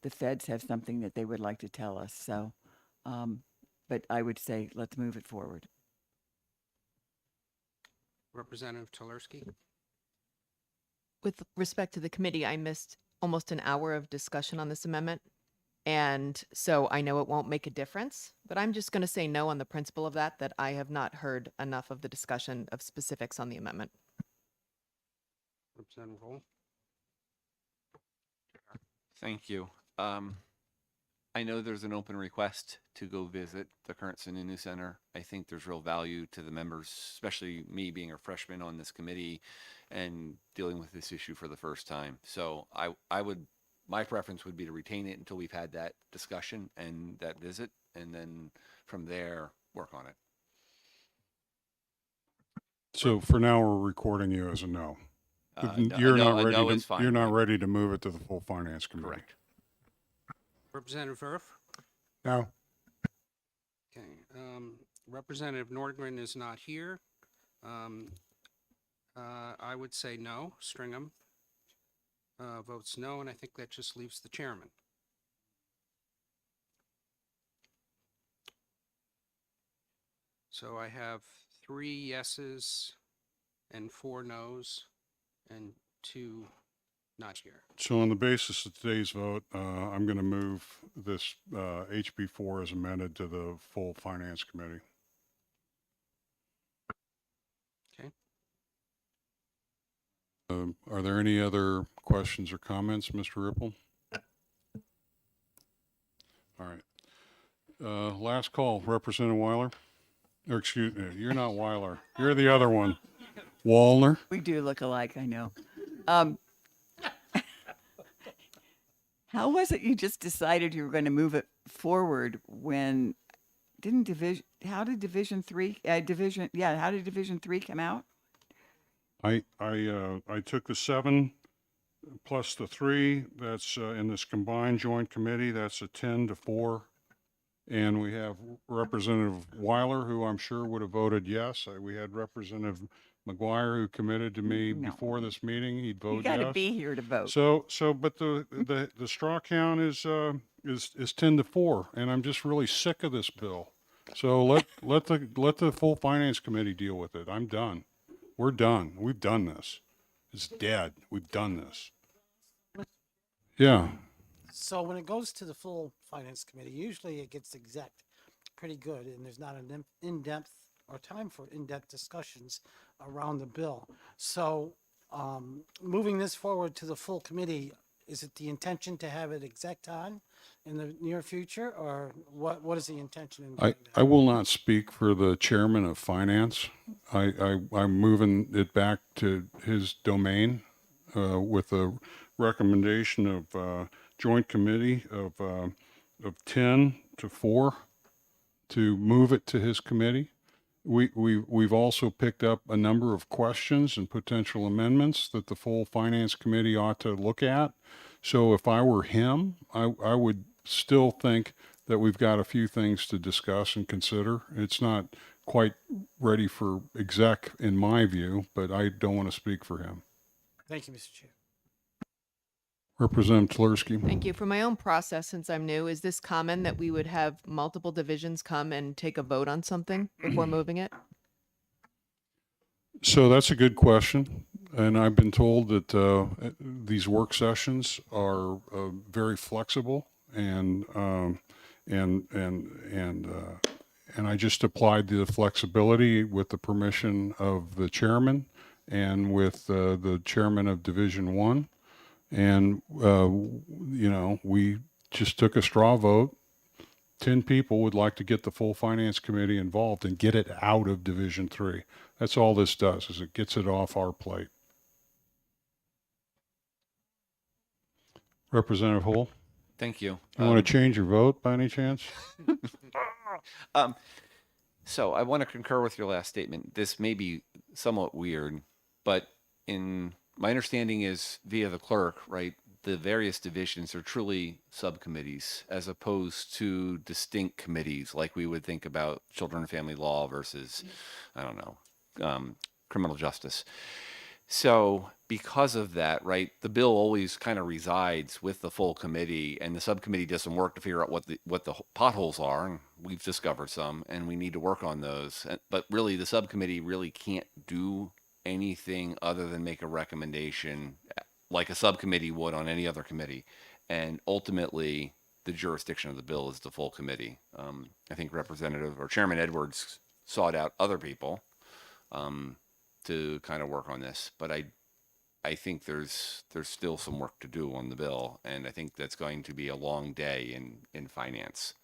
the feds have something that they would like to tell us. So, but I would say let's move it forward. Representative Tolerski. With respect to the committee, I missed almost an hour of discussion on this amendment. And so I know it won't make a difference, but I'm just going to say no on the principle of that I have not heard enough of the discussion of specifics on the amendment. Representative Vole. Thank you. I know there's an open request to go visit the current Sununu Center. I think there's real value to the members, especially me being a freshman on this committee and dealing with this issue for the first time. So my preference would be to retain it until we've had that discussion and that visit, and then from there, work on it. So for now, we're recording you as a no. You're not ready to move it to the full Finance Committee. Correct. Representative Verf. No. Okay. Representative Nordgren is not here. I would say no. Stringham votes no, and I think that just leaves the chairman. So I have 3 yeses and 4 nos and 2 not here. So on the basis of today's vote, I'm going to move this HB 4 as amended to the full Finance Committee. Okay. Are there any other questions or comments, Mr. Ripple? All right. Last call, Representative Weiler. Or excuse me, you're not Weiler. You're the other one. Wallner. We do look alike, I know. How was it you just decided you were going to move it forward when Didn't division, how did Division 3, how did Division 3 come out? I took the 7 plus the 3, that's in this combined joint committee, that's a 10-4. And we have Representative Weiler, who I'm sure would have voted yes. We had Representative McGuire, who committed to me before this meeting, he'd vote You yes. got to be here to vote. But the straw count is 10-4, and I'm just really sick of this bill. So let the full finance committee deal with it. I'm done. We're done. We've done this. It's dead. We've done this. Yeah. So when it goes to the full finance committee, usually it gets exec pretty good, and there's not an in-depth or time for in-depth discussions around the bill. So moving this forward to the full committee, is it the intention to have it exec on in the near future, or what is the intention in doing I will not speak for the chairman of finance. I'm moving it back to his domain with a recommendation of joint committee of 10-4 to move it to his committee. We've also picked up a number of questions and potential amendments that the full finance committee ought to look at. So if I were him, I would still think that we've got a few things to discuss and consider. It's not quite ready for exec in my view, but I don't want to speak for him. Thank you, Mr. Chair. Representative Tversky. Thank you. For my own process, since I'm new, is this common that we would have multiple divisions come and take a vote on something before moving it? So that's a good question, and I've been told that these work sessions are very flexible, and I just applied the flexibility with the permission of the chairman and with the chairman of Division 1, and we just took a straw vote. 10 people would like to get the full finance committee involved and get it out of Division 3. That's all this does, is it gets it off our plate. Representative Hull, Thank you. you want to change your vote by any chance? So I want to concur with your last statement. This may be somewhat weird, but in my understanding is via the clerk, right? The various divisions are truly subcommittees as opposed to distinct committees like we would think about children and family law versus, I don't know, criminal justice. So because of that, right, the bill always kind of resides with the full committee, and the subcommittee does some work to figure out what the potholes are, and we've discovered some, and we need to work on those. But really, the subcommittee really can't do anything other than make a recommendation like a subcommittee would on any other committee. And ultimately, the jurisdiction of the bill is the full committee. I think Representative or Chairman Edwards sought out other people to kind of work on this, but I think there's still some work to do on the bill, and I think that's going to be a long day in finance.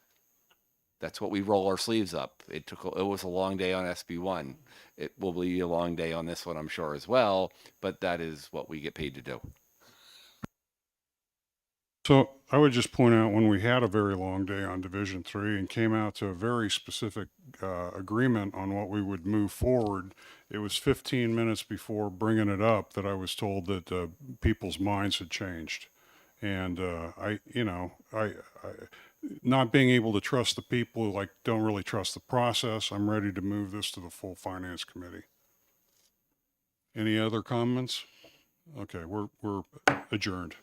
That's what we roll our sleeves up. It was a long day on SB1. It will be a long day on this one, I'm sure, as well, but that is what we get paid to do. So I would just point out, when we had a very long day on Division 3 and came out to a very specific agreement on what we would move forward, it was 15 minutes before bringing it up that I was told that people's minds had changed. And I not being able to trust the people who don't really trust the process, I'm ready to move this to the full finance committee. Any other comments? Okay, we're adjourned.